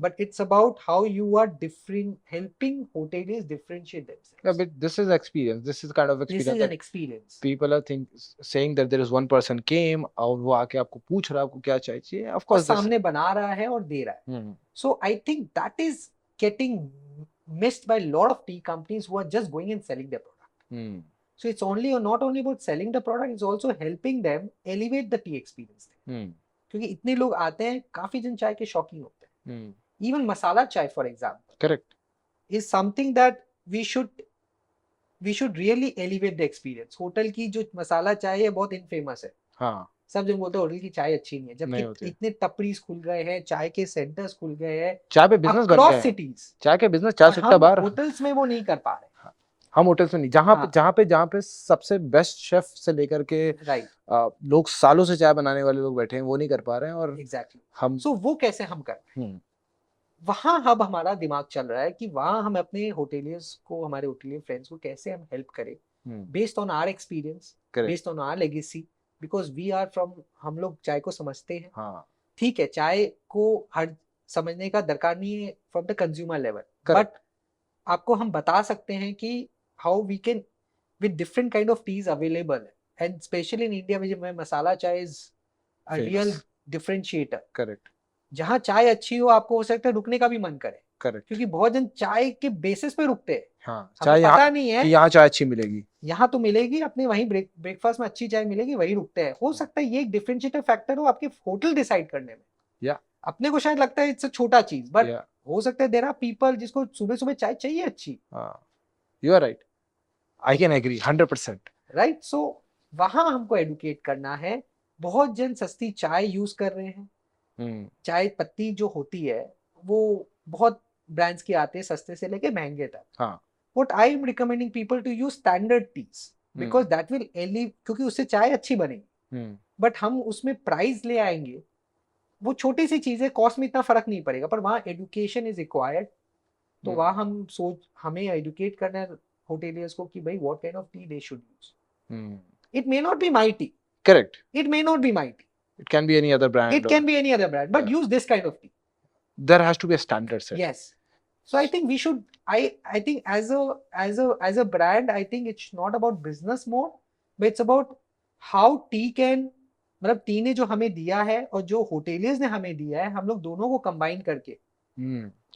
but it's about how you are different, helping hoteliers differentiate themselves. Yeah, but this is experience. This is kind of This experience is an that experience. people are saying that there is one person came और वो आके आपको पूछ रहा है आपको क्या चाहिए. Of और course, this. सामने बना रहा है और दे रहा है. So I think that is getting missed by a lot of tea companies who are just going and selling their product. So it's not only about selling the product, it's also helping them elevate the tea experience. क्योंकि इतने लोग आते हैं, काफी जन चाय के शौकीन होते हैं. Even masala chai, for example, Correct. is something that we should really elevate the experience. Hotel की जो मसाला चाय है बहुत इनफेमस है. हाँ. सब जन बोलते हैं होटल की चाय अच्छी नहीं है, नहीं जबकि होती. इतने टपरीज खुल गए हैं, चाय के सेंटर्स खुल गए हैं चाय पे बिजनेस बन गया अक्रॉस है. सिटीज. चाय के बिजनेस 4 बार. होटल्स में वो नहीं कर पा रहे. हम होटल्स में नहीं, जहाँ पे सबसे बेस्ट शेफ से लेकर के राइट लोग सालों से चाय बनाने वाले लोग बैठे हैं, वो नहीं कर पा रहे हैं. और एग्जैक्टली हम सो वो कैसे हम कर रहे हैं, वहां अब हमारा दिमाग चल रहा है कि वहां हम अपने होटेलियर्स को, हमारे होटेलियर फ्रेंड्स को कैसे हम हेल्प करें based on our experience, based on our legacy, because we are from, हम लोग चाय को समझते हैं. हाँ. ठीक है, चाय को हर समझने का दरकार नहीं है from the consumer level, Correct. But आपको हम बता सकते हैं कि how we can with different kind of teas available, and especially in India where masala chai is a Famous. real differentiator. Correct. जहाँ चाय अच्छी हो आपको हो सकता है रुकने का भी मन करे. Correct. क्योंकि बहुत जन चाय के बेसिस पे रुकते हैं. हाँ. चाय पता नहीं है यहाँ चाय अच्छी मिलेगी, यहाँ तो मिलेगी, अपने वहीं ब्रेकफास्ट में अच्छी चाय मिलेगी, वही रुकते हैं. हो सकता है ये एक डिफरेंशिएटर फैक्टर हो आपके होटल डिसाइड करने में. या अपने को शायद लगता है इट्स अ छोटा चीज, बट या हो सकता है देयर आर पीपल जिसको सुबह सुबह चाय चाहिए अच्छी. हाँ. You are right. I can agree 100%. Right. So वहां हमको एडुकेट करना है. बहुत जन सस्ती चाय यूज कर रहे हैं. चाय पत्ती जो होती है वो बहुत ब्रांड्स की आते हैं, सस्ते से लेके महंगे तक. हाँ. What I am recommending people to use standard teas because that will क्योंकि उससे चाय अच्छी बनेगी. बट हम उसमें प्राइस ले आएंगे, वो छोटी सी चीज है, कॉस्ट में इतना फर्क नहीं पड़ेगा, पर वहाँ एडुकेशन इज रिक्वायर्ड. तो वहाँ हमें एडुकेट करना है hoteliers को कि भाई what kind of tea they should use. It may not be my tea. Correct. It may not be my tea. It can be any other brand. It can be any other brand, but use this kind of tea. There has to be a standard set. Yes. So I think we should. I think as a brand, I think it's not about business more, but it's about how tea can, मतलब T ने जो हमें दिया है और जो hoteliers ने हमें दिया है, हम लोग दोनों को कंबाइन करके.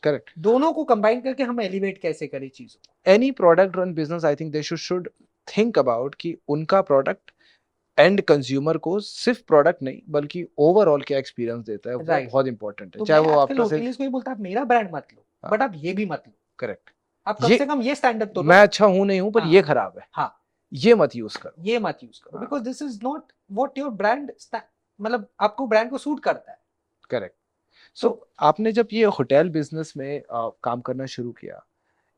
Correct. दोनों को कंबाइन करके हम एलिवेट कैसे करें चीजों. Any product run business, I think they should think about कि उनका प्रोडक्ट एंड कंज्यूमर को सिर्फ प्रोडक्ट नहीं बल्कि ओवरऑल क्या एक्सपीरियंस देता है, वो बहुत इंपॉर्टेंट है. तो चाहे वो आपके होटेलियर्स को ही बोलता है आप मेरा ब्रांड मत लो, बट आप ये भी मत लो. करेक्ट. आप कम से कम ये स्टैंडर्ड तो लो. मैं अच्छा हूं नहीं हूं पर ये खराब है. हाँ. ये मत यूज करो. ये मत यूज करो because this is not what your brand, मतलब आपको ब्रांड को सूट करता है. करेक्ट. सो आपने जब ये होटल बिजनेस में काम करना शुरू किया,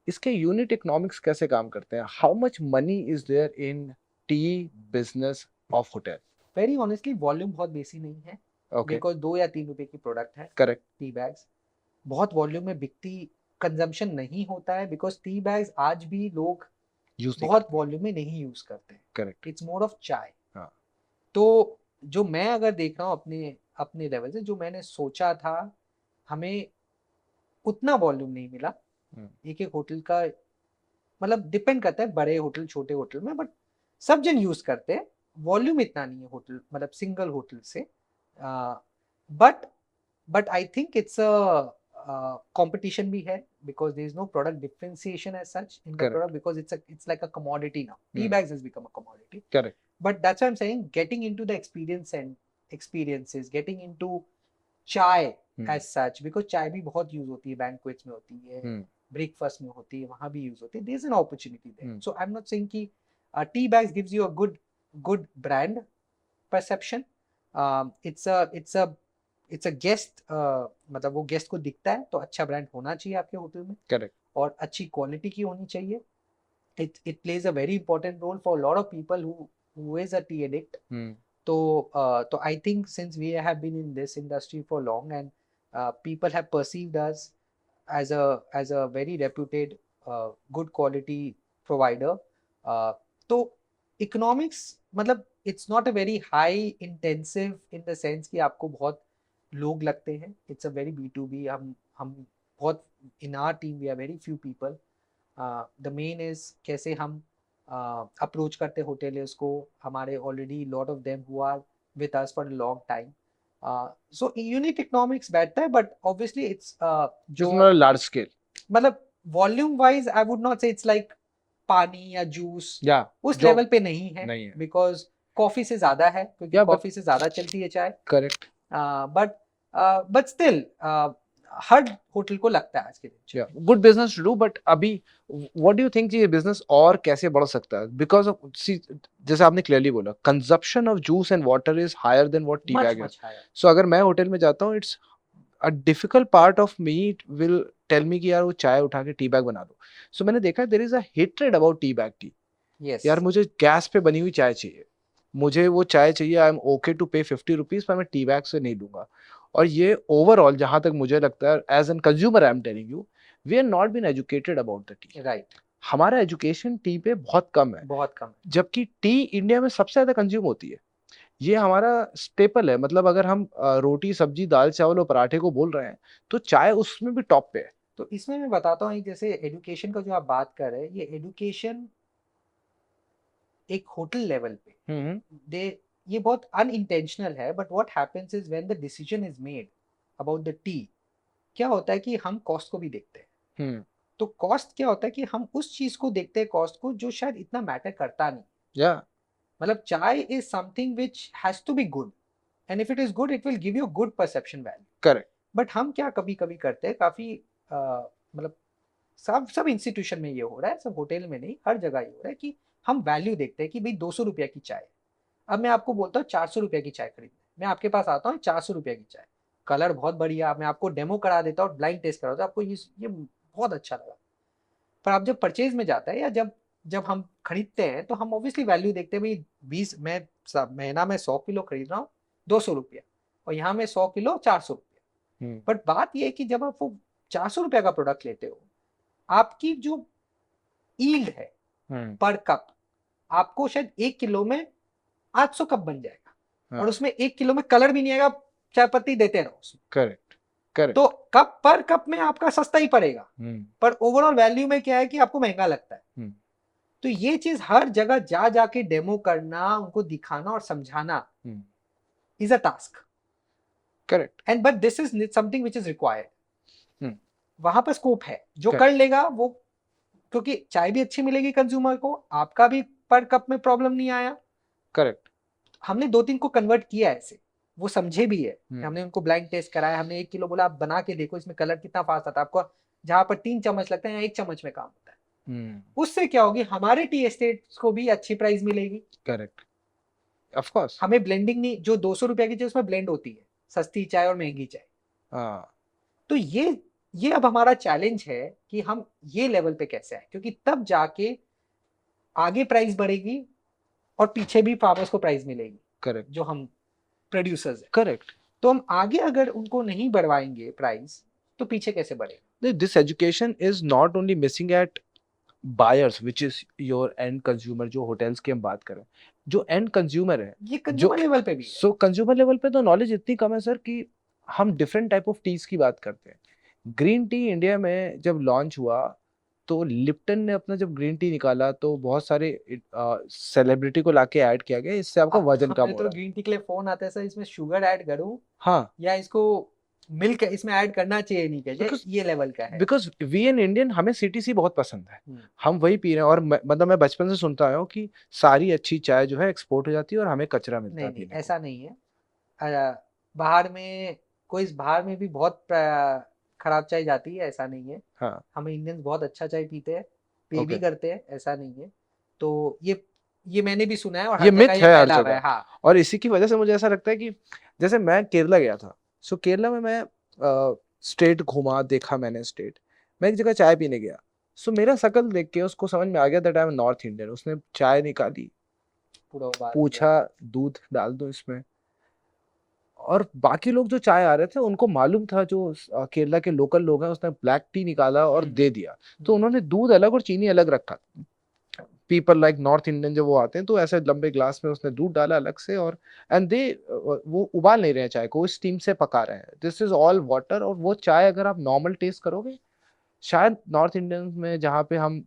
इसके यूनिट इकोनॉमिक्स कैसे काम करते हैं? How much money is there in tea business of hotel? Very honestly volume बहुत बेसी नहीं है. बिकॉज 2 या 3 रुपए की प्रोडक्ट है. करेक्ट. टी बैग्स बहुत वॉल्यूम में बिकती, कंजम्पशन नहीं होता है बिकॉज टी बैग्स आज भी लोग बहुत वॉल्यूम में नहीं यूज करते हैं. करेक्ट. इट्स मोर ऑफ चाय. तो जो मैं अगर देख रहा हूँ अपने लेवल से, जो मैंने सोचा था, हमें उतना वॉल्यूम नहीं मिला. एक होटल का मतलब डिपेंड करता है, बड़े होटल छोटे होटल में, बट सब जन यूज करते हैं. वॉल्यूम इतना नहीं है होटल, मतलब सिंगल होटल से. But I think it's competition भी है because there is no product differentiation as such in the product because it's like a commodity now. Tea bags has become a commodity. Correct. But that's why I'm saying getting into the experiences, getting into chai as such, because chai भी बहुत use होती है, banquets में होती है, breakfast में होती है, वहाँ भी use होती है. There's an opportunity there. So I'm not saying कि tea bags gives you a good brand perception. It's a it's a guest, मतलब वो गेस्ट को दिखता है तो अच्छा ब्रांड होना चाहिए आपके होटल में करेक्ट। और अच्छी क्वालिटी की होनी चाहिए. It plays a very important role for a lot of people who is a tea addict. So I think since we have been in this industry for long and people have perceived us as a very reputed good quality provider, तो economics मतलब it's not a very high intensive in the sense कि आपको बहुत लोग लगते हैं. It's a very B2B. हम बहुत in our team we are very few people. The main is कैसे हम अप्रोच करते होटेलर्स को. हमारे already lot of them who are with us for a long time. So unit economics बैठता है but obviously it's It's जो not a large scale. मतलब volume wise I would not से इट्स लाइक पानी या juice Yeah, उस जो level पे नहीं है नहीं है. बिकॉज कॉफी से ज्यादा है क्योंकि Yeah, but कॉफी से ज्यादा चलती है चाय. correct. But but still her hotel को लगता है आज के दिन चाय. Yeah, good business to do. But अभी what do you think ये business और कैसे बढ़ सकता है? Because of see, जैसे आपने clearly बोला, consumption of juice and water is higher than what tea much bag is. Much higher. So अगर मैं होटल में जाता हूँ, it's a difficult part of me will tell me कि यार वो चाय उठा के टी बैग बना दो. So मैंने देखा there is a hatred about tea bag tea. Yes यार मुझे गैस पे बनी हुई चाय चाहिए, मुझे वो चाय चाहिए. आई एम ओके टू पे 50 रुपीज, पर मैं टी बैग से नहीं लूंगा. और ये ओवरऑल जहां तक मुझे लगता है as an consumer I am telling you, we are not been educated about the tea. Right. हमारा एजुकेशन टी पे बहुत कम है, बहुत कम है. जबकि टी इंडिया में सबसे ज्यादा कंज्यूम होती है. ये हमारा स्टेपल है. मतलब अगर हम रोटी सब्जी दाल चावल और पराठे को बोल रहे हैं, तो चाय उसमें भी टॉप पे है. तो इसमें मैं बताता हूँ जैसे एजुकेशन का जो आप बात कर रहे हैं ये एजुकेशन एक होटल लेवल पे दे ये बहुत अनइंटेंशनल है. But what happens is when the decision is made about the T, क्या होता है कि हम कॉस्ट को भी देखते हैं. तो कॉस्ट क्या होता है कि हम उस चीज को देखते हैं कॉस्ट को जो शायद इतना मैटर करता नहीं. या मतलब चाय is something which has to be good and if it is good it will give you good perception value. Correct. But हम क्या कभी कभी करते हैं काफी मतलब सब सब इंस्टीट्यूशन में ये हो रहा है, सब होटल में नहीं, हर जगह ये हो रहा है कि हम वैल्यू देखते हैं कि भाई 200 रुपया की चाय. अब मैं आपको बोलता हूँ 400 रुपया की चाय खरीदने, मैं आपके पास आता हूँ 400 रुपया की चाय, कलर बहुत बढ़िया, मैं आपको डेमो करा देता हूँ, ब्लाइंड टेस्ट करा देता हूँ, आपको ये बहुत अच्छा लगा. पर आप जब परचेज में जाता है या जब जब हम खरीदते हैं तो हम ऑब्वियसली वैल्यू देखते हैं. भाई 20 मैं महीना में 100 किलो खरीद रहा हूँ 200 रुपया, और यहाँ में 100 किलो 400 रुपया. बट बात ये है कि जब आप वो 400 रुपया का प्रोडक्ट लेते हो, आपकी जो ईल्ड है पर कप, आपको शायद 1 किलो में 800 कप बन जाएगा. और उसमें 1 किलो में कलर भी नहीं आएगा, चाय पत्ती देते रहो उसमें. करेक्ट. करेक्ट. तो कप पर कप में आपका सस्ता ही पड़ेगा, पर ओवरऑल वैल्यू में क्या है कि आपको महंगा लगता है. तो ये चीज हर जगह जा जाके डेमो करना, उनको दिखाना और समझाना is a task. Correct. And but this is something which is required. वहां पर स्कोप है, जो Correct. कर लेगा वो, क्योंकि चाय भी अच्छी मिलेगी कंज्यूमर को, आपका भी पर कप में प्रॉब्लम नहीं आया. करेक्ट. हमने 2-3 को कन्वर्ट किया ऐसे, वो समझे भी है. हमने उनको ब्लाइंड टेस्ट कराया, हमने 1 किलो बोला आप बना के देखो इसमें कलर कितना फास्ट आता है आपको, जहां पर 3 चम्मच लगता है या 1 चम्मच में काम होता है. उससे क्या होगी, हमारे टी एस्टेट्स को भी अच्छी प्राइस मिलेगी. करेक्ट. Of course. हमें ब्लेंडिंग नहीं, जो 200 रुपया की चाय उसमें ब्लेंड होती है, सस्ती चाय और महंगी चाय. तो ये अब हमारा चैलेंज है कि हम ये लेवल पे कैसे आए, क्योंकि तब जाके आगे प्राइस बढ़ेगी और पीछे भी फार्मर्स को प्राइस मिलेगी. करेक्ट. जो हम प्रोड्यूसर्स हैं. करेक्ट. तो हम आगे अगर उनको नहीं बढ़वाएंगे प्राइस, तो पीछे कैसे बढ़ेगा. This education is not only missing at buyers which is your end consumer. जो होटल्स की हम बात करें, जो एंड कंज्यूमर है, ये कंज्यूमर लेवल पे भी है. सो कंज्यूमर लेवल पे तो नॉलेज इतनी कम है सर कि हम डिफरेंट टाइप ऑफ टीज की बात करते हैं. ग्रीन टी इंडिया में जब लॉन्च हुआ, तो लिप्टन ने अपना जब ग्रीन टी निकाला तो बहुत सारे सेलिब्रिटी को लाके ऐड किया गया, इससे आपका वजन कम हमें हो तो रहा है. ग्रीन टी के लिए फोन आता है सर, इसमें शुगर ऐड करूं हाँ, या इसको मिल्क इसमें ऐड करना चाहिए नहीं चाहिए, Because- ये लेवल का है. बिकॉज वी एन इंडियन, हमें सीटीसी बहुत पसंद है, हम वही पी रहे हैं. और मतलब मैं बचपन से सुनता आया हूँ कि सारी अच्छी चाय जो है एक्सपोर्ट हो जाती है और हमें कचरा मिलता है नहीं पीने को. ऐसा नहीं है. बाहर में भी बहुत खराब चाय जाती है, ऐसा नहीं है. हाँ. हमें इंडियंस बहुत अच्छा चाय पीते हैं, पे भी Okay. करते हैं, ऐसा नहीं है. तो ये मैंने भी सुना है और ये हर myth जगह ये है हर फैला हुआ है. जगह. हाँ. और इसी की वजह से मुझे ऐसा लगता है कि जैसे मैं केरला गया था, सो केरला में मैं स्टेट घूमा, देखा मैंने स्टेट। मैं एक जगह चाय पीने गया, सो मेरा शक्ल देख के उसको समझ में आ गया that I am north Indian. उसने चाय निकाली, पूरा उबाल दिया। पूछा दूध डाल दो इसमें, और बाकी लोग जो चाय आ रहे थे उनको मालूम था, जो केरला के लोकल लोग हैं, उसने ब्लैक टी निकाला और दे दिया। तो उन्होंने दूध अलग और चीनी अलग रखा। पीपल लाइक नॉर्थ इंडियन जब वो आते हैं तो ऐसे लंबे ग्लास में उसने दूध डाला अलग से, और एंड दे वो उबाल नहीं रहे हैं चाय को, स्टीम से पका रहे हैं। This is all water. और वो चाय अगर आप नॉर्मल टेस्ट करोगे, शायद नॉर्थ इंडियन में जहाँ पे हम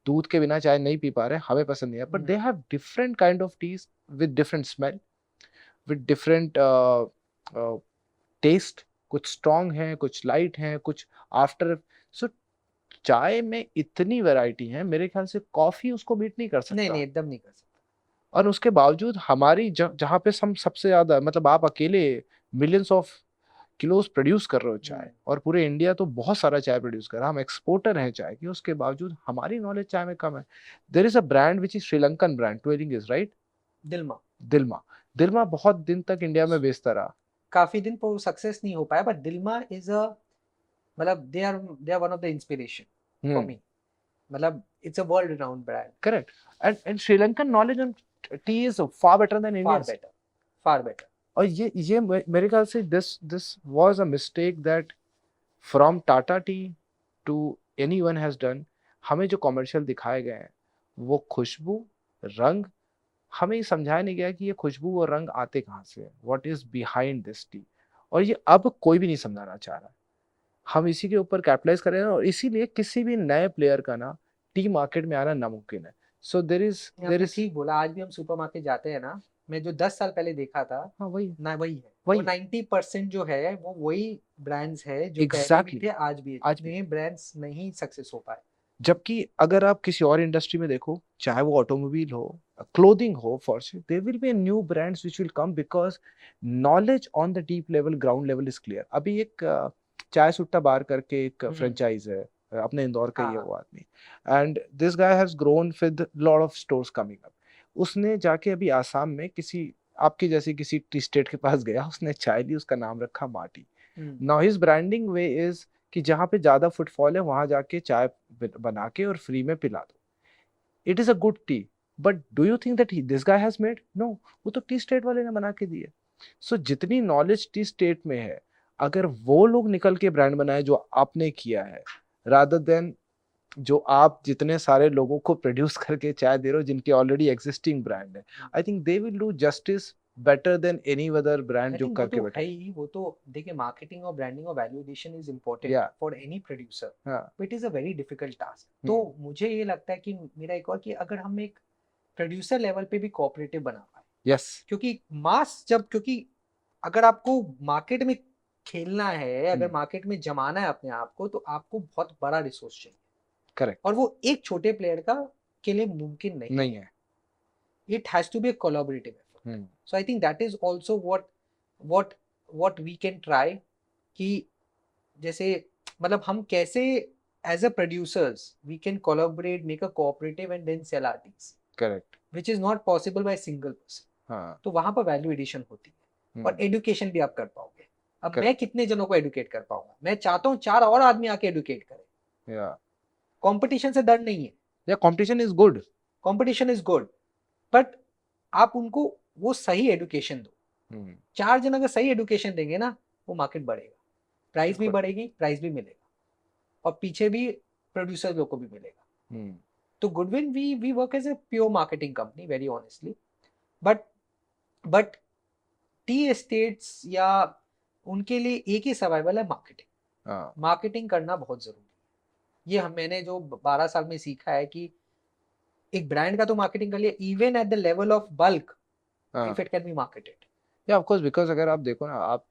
दूध के बिना चाय नहीं पी पा रहे, हमें पसंद नहीं है, but they have different kind of teas with different smell, with different taste. कुछ स्ट्रॉन्ग है, कुछ लाइट है, कुछ आफ्टर। सो चाय में इतनी वैरायटी है, मेरे ख्याल से कॉफी उसको बीट नहीं कर नहीं सकता। नहीं, एकदम नहीं कर सकता। और उसके बावजूद हमारी जहाँ पे हम सबसे ज्यादा, मतलब आप अकेले मिलियंस ऑफ किलोस प्रोड्यूस कर रहे हो चाय, और पूरे इंडिया तो बहुत सारा चाय प्रोड्यूस कर रहा है, हम एक्सपोर्टर हैं चाय की, उसके बावजूद हमारी नॉलेज चाय में कम है। There is a brand which is Sri Lankan brand, ट्वेलिंग इज राइट, दिल्मा। दिल्मा। दिल्मा बहुत दिन तक इंडिया में बेचता रहा। काफी दिन पर सक्सेस नहीं हो पाया, बट दिल्मा इज अ, मतलब they are one of the inspiration for me. मतलब it's a world renowned brand. Correct. And Sri Lankan knowledge on tea is far better than far Indian. Better, far better. और ये मेरे ख्याल से this this was a mistake that from Tata tea to anyone has done. हमें जो commercial दिखाए गए हैं, वो खुशबू, रंग, हमें ये समझाया नहीं गया कि ये खुशबू और रंग आते कहाँ से हैं, what is behind this T. और ये अब कोई भी नहीं समझाना चाह रहा है। हम इसी के ऊपर कैपिटलाइज कर रहे हैं, और इसीलिए किसी भी नए प्लेयर का ना टी मार्केट में आना नामुमकिन है। सो देर आपने इज ठीक बोला, आज भी हम सुपरमार्केट जाते हैं ना, मैं जो 10 साल पहले देखा था हाँ वही ना, वही है। वो वही 90% जो है वो वही ब्रांड्स है जो पहले भी एग्जैक्टली थे, आज भी है। आज भी। नए ब्रांड्स नहीं सक्सेस हो पाए। जबकि अगर आप किसी और इंडस्ट्री में देखो, चाहे वो ऑटोमोबाइल हो, क्लोथिंग हो, Fortune, there will be new brands which will come because knowledge on the deep level, ground level is clear. अभी एक चाय सुट्टा बार करके एक फ्रेंचाइज है, अपने इंदौर का ही है हाँ वो आदमी, and this guy has grown with lot of stores coming up. उसने जाके अभी आसाम में किसी आपकी जैसी किसी टी स्टेट के पास गया, उसने चाय ली, उसका नाम रखा माटी। Now his branding way is कि जहाँ पे ज्यादा फुटफॉल है वहां जाके चाय बना के और फ्री में पिला दो। It is a good tea, but do you think that this guy has made? No, वो तो टी स्टेट वाले ने बना के दी है। सो जितनी नॉलेज टी स्टेट में है, अगर वो लोग निकल के ब्रांड बनाए जो आपने किया है, रादर देन जो आप जितने सारे लोगों को प्रोड्यूस करके चाय दे रहे हो जिनके ऑलरेडी एग्जिस्टिंग ब्रांड है, I think they will do justice better than any other brand I जो थिंक वो करके तो है बैठे। ही। वो तो देखिए, मार्केटिंग और ब्रांडिंग और वैल्यू एडिशन इज इम्पोर्टेंट या फॉर एनी प्रोड्यूसर, हाँ but it is a very difficult task. तो मुझे ये लगता है कि मेरा एक और, कि अगर हम एक प्रोड्यूसर लेवल पे भी कोऑपरेटिव बना पाए, यस क्योंकि मास जब, क्योंकि अगर आपको मार्केट में खेलना है, अगर मार्केट में जमाना है अपने आप को, तो आपको बहुत बड़ा रिसोर्स चाहिए, करेक्ट और वो एक छोटे प्लेयर का के लिए मुमकिन नहीं नहीं है। है। It has to be a collaborative effort. So I think that is also what what we can try, कि जैसे, मतलब हम कैसे as a producers we can collaborate, make a cooperative and then sell our teas, correct which is not possible by single person. हाँ तो वहां पर value addition होती है, और एडुकेशन भी आप कर पाओगे। अब मैं करेक्ट कितने जनों को एडुकेट कर पाऊंगा? मैं चाहता हूँ 4 और आदमी आके एडुकेट करें। या कंपटीशन से डर नहीं है, competition is good. Competition is good, but आप उनको वो सही एडुकेशन दो। 4 जन अगर सही एडुकेशन देंगे ना, वो मार्केट बढ़ेगा, प्राइस भी बढ़ेगी, प्राइस भी मिलेगा, और पीछे भी प्रोड्यूसर लोग को भी मिलेगा। तो Goodwin we work as a pure marketing company, very honestly. But but tea estates या उनके लिए एक ही सर्वाइवल है, मार्केटिंग। मार्केटिंग करना बहुत जरूरी है। ये मैंने जो 12 साल में सीखा है, कि एक ब्रांड का तो मार्केटिंग कर लिया, even at the level of bulk, if it can be marketed. या ऑफ कोर्स, बिकॉज अगर आप देखो ना, आप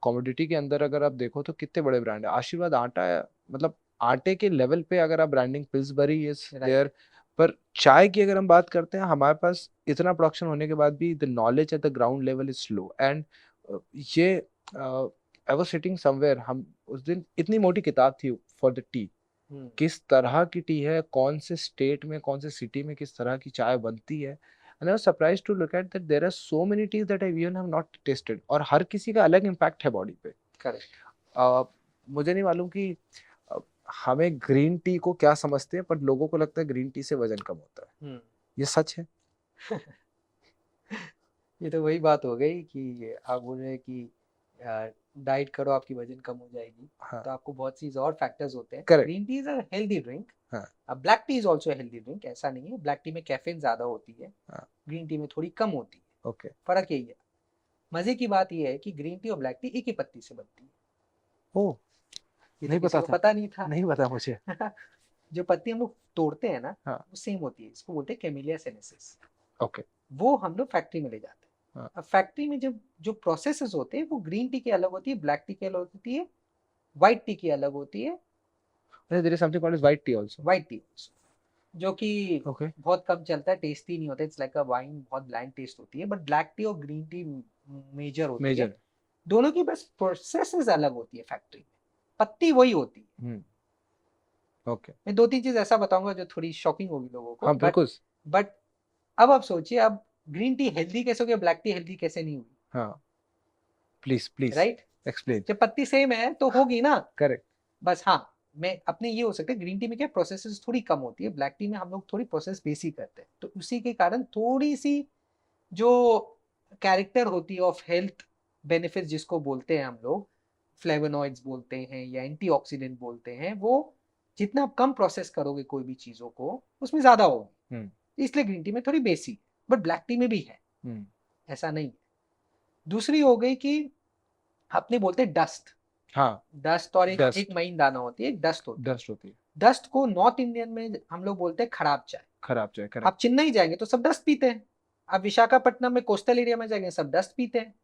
कमोडिटी के अंदर अगर आप देखो तो कितने बड़े ब्रांड है। आशीर्वाद आटा है, मतलब आटे के लेवल पे अगर आप ब्रांडिंग, पिल्सबरी इज देयर। पर चाय की अगर हम बात करते हैं, हमारे पास इतना प्रोडक्शन होने के बाद भी the knowledge at the ground level is slow. And ये आई वाज सिटिंग समवेयर, हम उस दिन इतनी मोटी किताब थी फॉर द टी, किस तरह की टी है, कौन से स्टेट में, कौन से सिटी में किस तरह की चाय बनती है। and I was surprised to look at that there are so many teas that I even have not tasted, और हर किसी का अलग impact है body पे. करेक्ट. मुझे नहीं मालूम कि अ, हमें ग्रीन टी को क्या समझते हैं, पर लोगों को लगता है ग्रीन टी से वजन कम होता है. ये सच है? ये तो वही बात हो गई कि आप बोल रहे हैं कि डाइट करो आपकी वजन कम हो जाएगी. हाँ. तो आपको बहुत सी और फैक्टर्स होते हैं. Correct. Green tea is a healthy drink. हाँ. Black tea is also healthy drink. ऐसा नहीं है. ब्लैक टी में कैफीन ज्यादा होती है. हाँ. ग्रीन टी में थोड़ी कम होती है. ओके. फर्क यही है. मजे की बात यह है कि ग्रीन टी और ब्लैक टी एक ही पत्ती से बनती है. ओह, ये नहीं तो किसी पता को था. पता नहीं था. नहीं पता मुझे. जो पत्ती हम लोग तोड़ते हैं ना, हाँ. वो सेम होती है. इसको बोलते हैं कैमेलिया सेनेसिस. ओके. वो हम लोग फैक्ट्री में ले जाते हैं. हाँ. अब फैक्ट्री में जब जो प्रोसेसेस होते हैं वो ग्रीन टी की अलग होती है, ब्लैक टी की अलग होती है, व्हाइट टी की अलग होती है. There is something called as white tea also. White T जो कि Okay. बहुत कम चलता है, टेस्टी नहीं होता. इट्स लाइक अ वाइन, बहुत ब्लैंड टेस्ट होती है. बट ब्लैक टी और ग्रीन टी मेजर होती है. Major. दोनों की बस प्रोसेसेस अलग होती है फैक्ट्री में. पत्ती वही होती है. ओके. मैं 2-3 चीज ऐसा बताऊंगा जो थोड़ी शॉकिंग होगी लोगों को. हाँ, बिल्कुल. बट अब आप सोचिए, अब ग्रीन टी हेल्दी कैसे हो गया, ब्लैक टी हेल्दी कैसे नहीं हुई? हाँ. Please right. एक्सप्लेन. जब पत्ती सेम है तो होगी ना. करेक्ट. बस हाँ, मैं अपने ये हो सकता है ग्रीन टी में क्या प्रोसेसेस थोड़ी कम होती है, ब्लैक टी में हम लोग थोड़ी प्रोसेस बेसिक करते हैं. तो उसी के कारण थोड़ी सी जो कैरेक्टर होती है ऑफ हेल्थ बेनिफिट्स जिसको बोलते हैं हम लोग, फ्लेवोनॉइड्स बोलते हैं या एंटीऑक्सीडेंट बोलते हैं, वो जितना आप कम प्रोसेस करोगे कोई भी चीजों को उसमें ज्यादा होगी. इसलिए ग्रीन टी में थोड़ी बेसिक, बट ब्लैक टी में भी है. ऐसा नहीं है. दूसरी हो गई कि अपने बोलते हैं डस्ट. हाँ. डस्ट और Dust. एक महीन दाना होती है, एक डस्ट होती है. डस्ट होती है. डस्ट को नॉर्थ इंडियन में हम लोग बोलते हैं खराब चाय. खराब चाय. आप करेक्ट. चेन्नई जाएंगे तो सब डस्ट पीते हैं. आप विशाखापट्टनम में कोस्टल एरिया में जाएंगे सब डस्ट पीते हैं.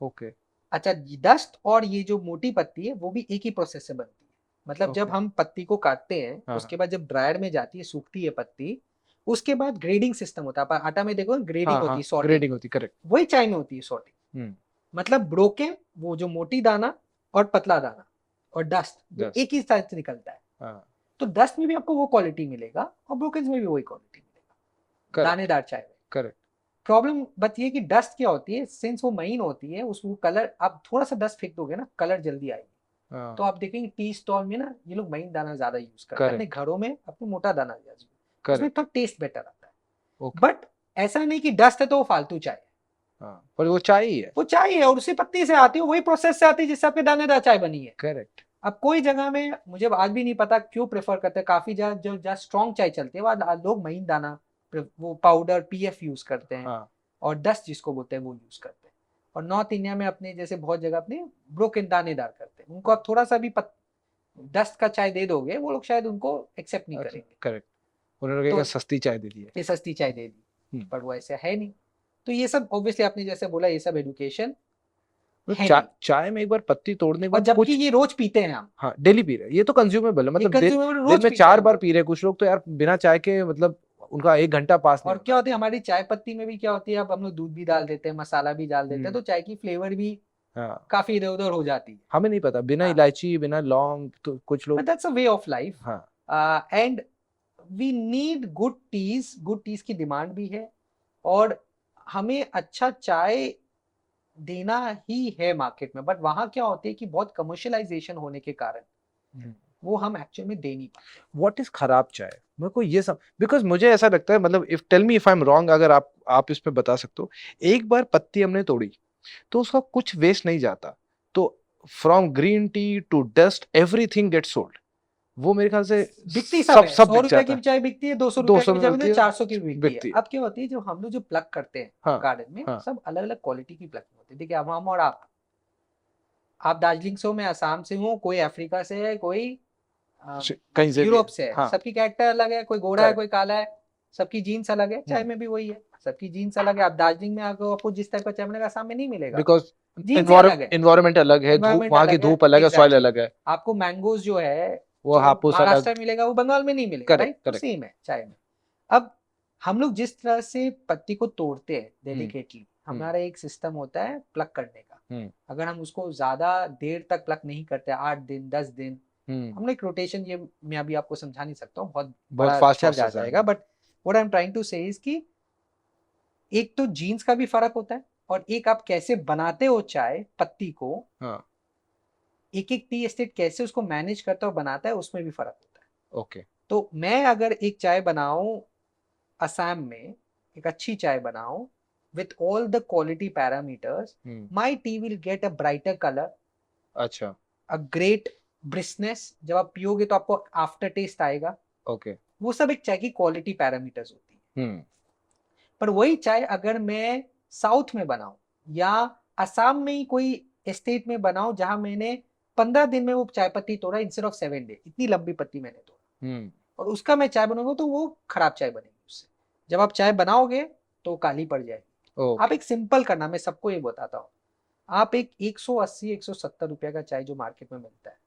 ओके. अच्छा, डस्ट और ये जो मोटी पत्ती है वो भी एक ही प्रोसेस से बनती है. मतलब जब Okay. हम पत्ती को काटते हैं हाँ. उसके बाद जब ड्रायर में जाती है, सूखती है पत्ती, उसके बाद ग्रेडिंग सिस्टम होता है. आप आटा में देखो ग्रेडिंग होती है, सॉर्टिंग. ग्रेडिंग होती. करेक्ट. वही चाय में होती है, सॉर्टिंग. मतलब ब्रोकन वो जो मोटी दाना और पतला दाना और डस्ट एक ही साइड से निकलता है. हाँ. तो डस्ट में भी आपको वो क्वालिटी मिलेगा और ब्रोकन में भी वही क्वालिटी मिलेगा दानेदार चाय में. करेक्ट. प्रॉब्लम बस ये कि डस्ट क्या होती है, सिंस वो महीन होती है, उसको कलर आप थोड़ा सा डस्ट फेंक दोगे ना, कलर जल्दी आएगी. तो आप देखेंगे टी स्टॉल में ना ये लोग महीन दाना ज्यादा यूज करते हैं. अपने घरों में अपने मोटा दाना यूज करते हैं, उसमें थोड़ा टेस्ट बेटर आता है. बट ऐसा नहीं कि डस्ट है तो वो फालतू चाय है. पर वो चाय ही है. वो चाय है और उसी पत्ती से आती है, वही प्रोसेस से आती है जिससे आपके दानेदार चाय बनी है. करेक्ट. अब कोई जगह में मुझे आज भी नहीं पता क्यों प्रेफर करते हैं, काफी जगह जो जहाँ स्ट्रॉन्ग चाय चलती है वहाँ लोग महीन दाना, वो पाउडर पीएफ यूज करते हैं. हाँ. और डस्ट जिसको बोलते हैं वो यूज करते हैं. और नॉर्थ इंडिया में अपने जैसे बहुत जगह अपने ब्रोकन दानेदार करते हैं. उनको आप थोड़ा सा भी डस्ट का चाय दे दोगे वो लोग शायद उनको एक्सेप्ट नहीं करेंगे. करेक्ट. उन्होंने कहा सस्ती चाय दे दी है, ये सस्ती चाय दे दी. पर वो ऐसा है नहीं. तो ये सब ऑब्वियसली आपने जैसे बोला ये सब एजुकेशन चाय में एक बार पत्ती तोड़ने के बाद, जबकि ये रोज पीते हैं हम. हाँ, डेली पी रहे हैं. ये तो कंज्यूमेबल है. मतलब दिन में 4 बार पी रहे हैं. कुछ लोग तो यार बिना चाय के मतलब उनका 1 घंटा पास नहीं. और क्या होती है हमारी चाय पत्ती में भी क्या होती है, अब हम लोग दूध भी डाल देते हैं, मसाला भी डाल देते हैं, तो चाय की फ्लेवर भी काफी इधर उधर हो जाती है. हमें नहीं पता, बिना इलायची बिना लौंग, तो कुछ लोग. That's a way of life. And we need good teas. Good teas की डिमांड भी है और हमें अच्छा चाय देना ही है मार्केट में. बट वहां क्या होती है कि बहुत कमर्शियलाइजेशन होने के कारण वो हम एक्चुअल में दे नहीं पाते. व्हाट इज खराब चाय? मेरे को ये सब, बिकॉज मुझे ऐसा लगता है, मतलब if tell me if I am wrong, अगर आप इस पे बता सकते हो. एक बार पत्ती हमने तोड़ी तो उसका कुछ वेस्ट नहीं जाता. तो from green tea to dust everything gets sold. वो मेरे ख्याल से बिकती सब 100 रुपए की चाय बिकती है, 200 रुपए की चाय बिकती है, 400 की बिकती है. अब क्या होती है जो हम लोग जो प्लग करते हैं गार्डन में, सब अलग अलग क्वालिटी की प्लग होती है. देखिए अब हम और आप दार्जिलिंग से हो, मैं असम से हूँ, कोई अफ्रीका से है, कोई कहीं से यूरोप से है. सबकी कैरेक्टर अलग है, कोई गोरा है कोई काला है, सबकी जीन्स अलग है. चाय में भी वही है, सबकी जीन्स अलग है. आप दार्जिलिंग में आकर आपको जिस टाइप का चाय मिलेगा असम में नहीं मिलेगा, बिकॉज एनवायरनमेंट अलग है, वहाँ की धूप अलग है, सॉइल अलग है. आपको मैंगोज जो है वो हापुस महाराष्ट्र में मिलेगा, वो बंगाल में नहीं मिलेगा. राइट, सेम है चाय में. अब हम लोग जिस तरह से पत्ती को तोड़ते हैं डेलिकेटली, हमारा एक सिस्टम होता है प्लग करने का. अगर हम उसको ज्यादा देर तक प्लग नहीं करते, 8 दिन 10 दिन, हम एक रोटेशन, ये मैं अभी आपको समझा नहीं सकता हूँ, बहुत फास्ट चल जाएगा. But what I am trying to say is कि एक तो जीन्स का भी फर्क होता है, और एक आप कैसे बनाते हो चाय पत्ती को, हाँ, एक एक टी एस्टेट कैसे उसको मैनेज करता है और बनाता है, उसमें भी फर्क होता है। ओके। तो मैं अगर एक चाय बनाऊं असम में, एक अच्छी चाय बनाऊं with all the quality parameters, hmm, my T will get a brighter colour, अच्छा, अ ग्रेट ब्रिस्कनेस, जब आप पियोगे तो आपको आफ्टर टेस्ट आएगा। ओके। वो सब एक चाय की क्वालिटी पैरामीटर्स होती है। हुँ, पर वही चाय अगर मैं साउथ में बनाऊं या असम में ही कोई एस्टेट में बनाऊं जहां मैंने 15 दिन में वो चाय पत्ती तोड़ा इंस्टेड ऑफ 7 डे, इतनी लंबी पत्ती मैंने तोड़ा, हुँ, और उसका मैं चाय बनाऊंगा तो वो खराब चाय बनेगी उससे। जब आप चाय बनाओगे तो वो काली पड़ जाएगी। आप ओके। एक सिंपल करना, मैं सबको ये बताता हूँ, आप एक 180 170 रुपए का चाय जो मार्केट में मिलता है,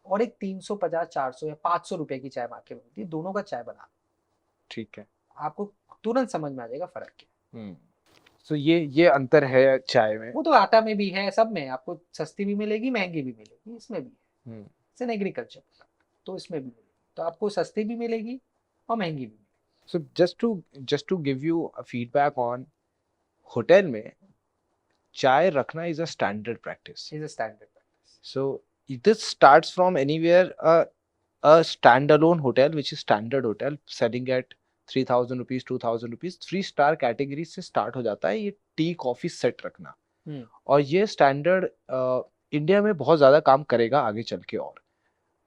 और एक 350 400 या 500 रुपए की चाय मार्केट में मिलती है, दोनों का चाय बना, ठीक है। आपको तुरंत समझ में आ जाएगा फर्क क्या है। हुँ, सो ये अंतर है चाय में। वो तो आटा में भी है, सब में आपको सस्ती भी मिलेगी, महंगी भी मिलेगी, इसमें भी है। हुँ, इट्स एन एग्रीकल्चर, तो इसमें भी मिलेगी, तो आपको सस्ती भी मिलेगी और महंगी भी so just to give you a feedback on hotel में चाय रखना इज़ अ स्टैंडर्ड प्रैक्टिस। मिलेगी। Is a standard practice. So this starts from anywhere a standalone hotel which is standard hotel selling at 3000 rupees 2000 rupees 3 star category से start हो जाता है ये tea coffee set रखना। हम्म। और ये स्टैंडर्ड इंडिया में बहुत ज़्यादा काम करेगा आगे चल के। और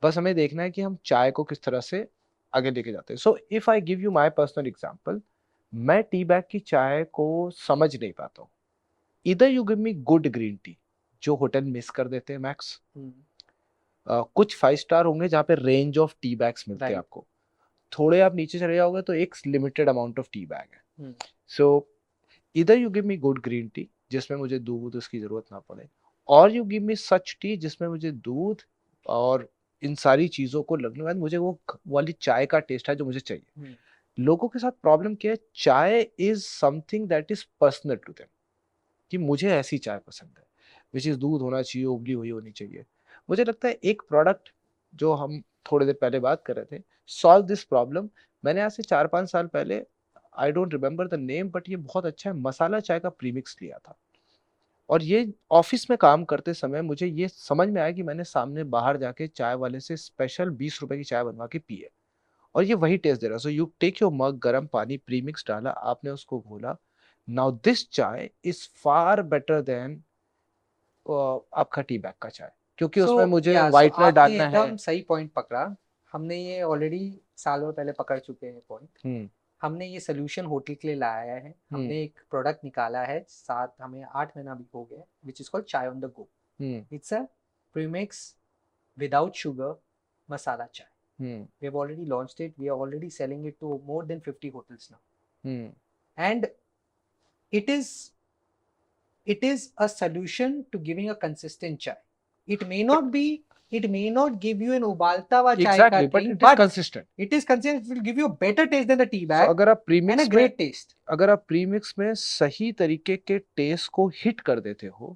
बस हमें देखना है कि हम चाय को किस तरह से आगे लेके जाते हैं। So if I give you my personal example, मैं टी बैग की चाय को समझ नहीं पाता हूँ। इधर you give me good green tea जो होटल मिस कर देते हैं मैक्स। कुछ 5 स्टार होंगे जहाँ पे रेंज ऑफ टी बैग्स मिलते हैं राइट। आपको। थोड़े आप नीचे चले जाओगे तो एक limited amount of tea bag है। सो इधर you give me good green tea जिसमें मुझे दूध उसकी ज़रूरत ना पड़े, और you give me such T जिसमें मुझे दूध और इन सारी चीज़ों को लगने के बाद मुझे वो वाली चाय का टेस्ट है जो मुझे चाहिए। लोगों के साथ प्रॉब्लम क्या है, chai is something that is personal to them, कि मुझे ऐसी चाय पसंद है, विच इज़ दूध होना चाहिए, उबली हुई होनी चाहिए। मुझे लगता है एक प्रोडक्ट जो हम थोड़ी देर पहले बात कर रहे थे, सॉल्व दिस प्रॉब्लम। मैंने आज से 4-5 साल पहले, I don't remember the name, but ये बहुत अच्छा है, मसाला चाय का प्रीमिक्स लिया था। और ये ऑफ़िस में काम करते समय मुझे ये समझ में आया कि मैंने सामने बाहर जाके चाय वाले से स्पेशल ₹20 की चाय बनवा के पी है, और ये वही टेस्ट दे रहा है। सो यू टेक योर मग, गरम पानी, प्रीमिक्स डाला, आपने उसको घोला। नाउ दिस चाय इज़ फार बेटर देन आपका टी बैग का चाय, क्योंकि सो उसमें मुझे या सो व्हाइटनर आपने डालना है। एकदम सही पॉइंट पकड़ा। हमने ये ऑलरेडी सालों पहले पकड़ चुके हैं पॉइंट। हुँ, हमने ये सोल्यूशन होटल के लिए लाया है। हुँ, हमने एक प्रोडक्ट निकाला है, सात हमें 8 महीना भी हो गया, which is called chai on the go. Hmm, it's a premix without sugar masala chai. Hmm, We have already launched it. We are already selling it to more than 50 hotels now. Hmm. And it is a solution to giving a consistent chai. But It may not give you an ubalta hua chai ka exactly, but thing, it is but consistent. it is consistent. It will give you a better taste than the tea so bag and a great taste. अगर आप premix में सही तरीके के test को hit कर देते हो,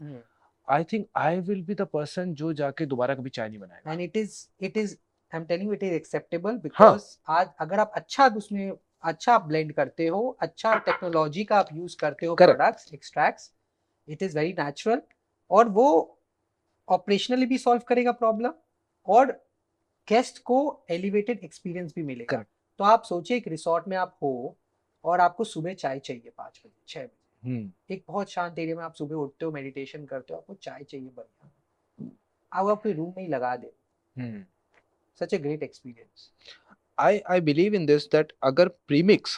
आई think I will be the person जो जाके दोबारा कभी चाय नहीं बनाएगा। And it is I'm telling you it is acceptable हाँ, because आज अगर आप अच्छा उसमें अच्छा ब्लेंड करते हो, अच्छा टेक्नोलॉजी का आप यूज करते हो, correct. Products extracts, it is very natural, और वो ऑपरेशनली भी सॉल्व करेगा प्रॉब्लम, और गेस्ट को एलिवेटेड एक्सपीरियंस भी मिलेगा। करेक्ट। तो आप सोचिए एक रिसोर्ट में आप हो और आपको सुबह चाय चाहिए 5 बजे 6 बजे, हुँ, एक बहुत शांत एरिया में आप सुबह उठते हो, मेडिटेशन करते हो, आपको चाय चाहिए बढ़िया, आप अपने रूम में ही लगा दे, हुँ। Such a great experience. I believe in this that अगर प्रीमिक्स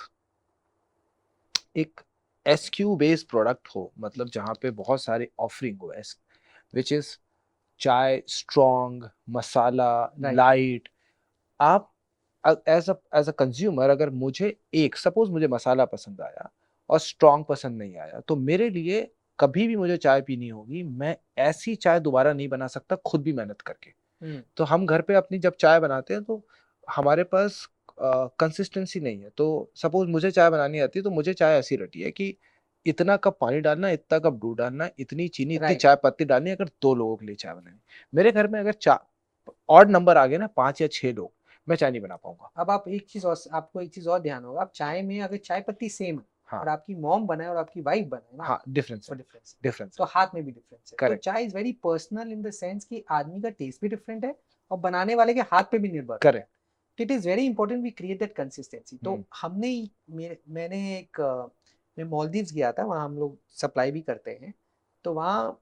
एक एसक्यू बेस्ड प्रोडक्ट हो, मतलब जहाँ पे बहुत सारे ऑफरिंग हो, as which is chai strong, masala right. Light. आप एज अ कंज्यूमर, अगर मुझे एक सपोज मुझे मसाला पसंद आया और स्ट्रॉन्ग पसंद नहीं आया, तो मेरे लिए कभी भी मुझे चाय पीनी होगी, मैं ऐसी चाय दोबारा नहीं बना सकता खुद भी मेहनत करके। तो हम घर पे अपनी जब चाय बनाते हैं तो हमारे पास कंसिस्टेंसी नहीं है। तो सपोज मुझे चाय बनानी आती है तो मुझे चाय ऐसी रटी है कि इतना कप पानी डालना, इतना कप दूध डालना, इतनी चीनी, इतनी राइट। चाय पत्ती डालनी है, अगर 2 लोगों के लिए चाय बनानी। मेरे घर में अगर चा ऑड नंबर आ गए ना 5 या 6 लोग, मैं चाय नहीं बना पाऊँगा। अब आप एक चीज और, आपको एक चीज और ध्यान होगा, आप चाय में अगर चाय पत्ती सेम है, हाँ और आपकी मॉम बनाए और आपकी वाइफ बनाए ना, हाँ डिफरेंस तो है, डिफरेंस डिफरेंस तो हाथ में भी डिफरेंस है। तो करेक्ट चाय is very personal in the sense कि आदमी का टेस्ट भी डिफरेंट है और बनाने वाले के हाथ पे भी निर्भर है। करेक्ट तो it is very important we create that consistency. तो हमने मैंने एक मैं मालदीव्स गया था, वहाँ हम लोग सप्लाई भी करते हैं। तो वहाँ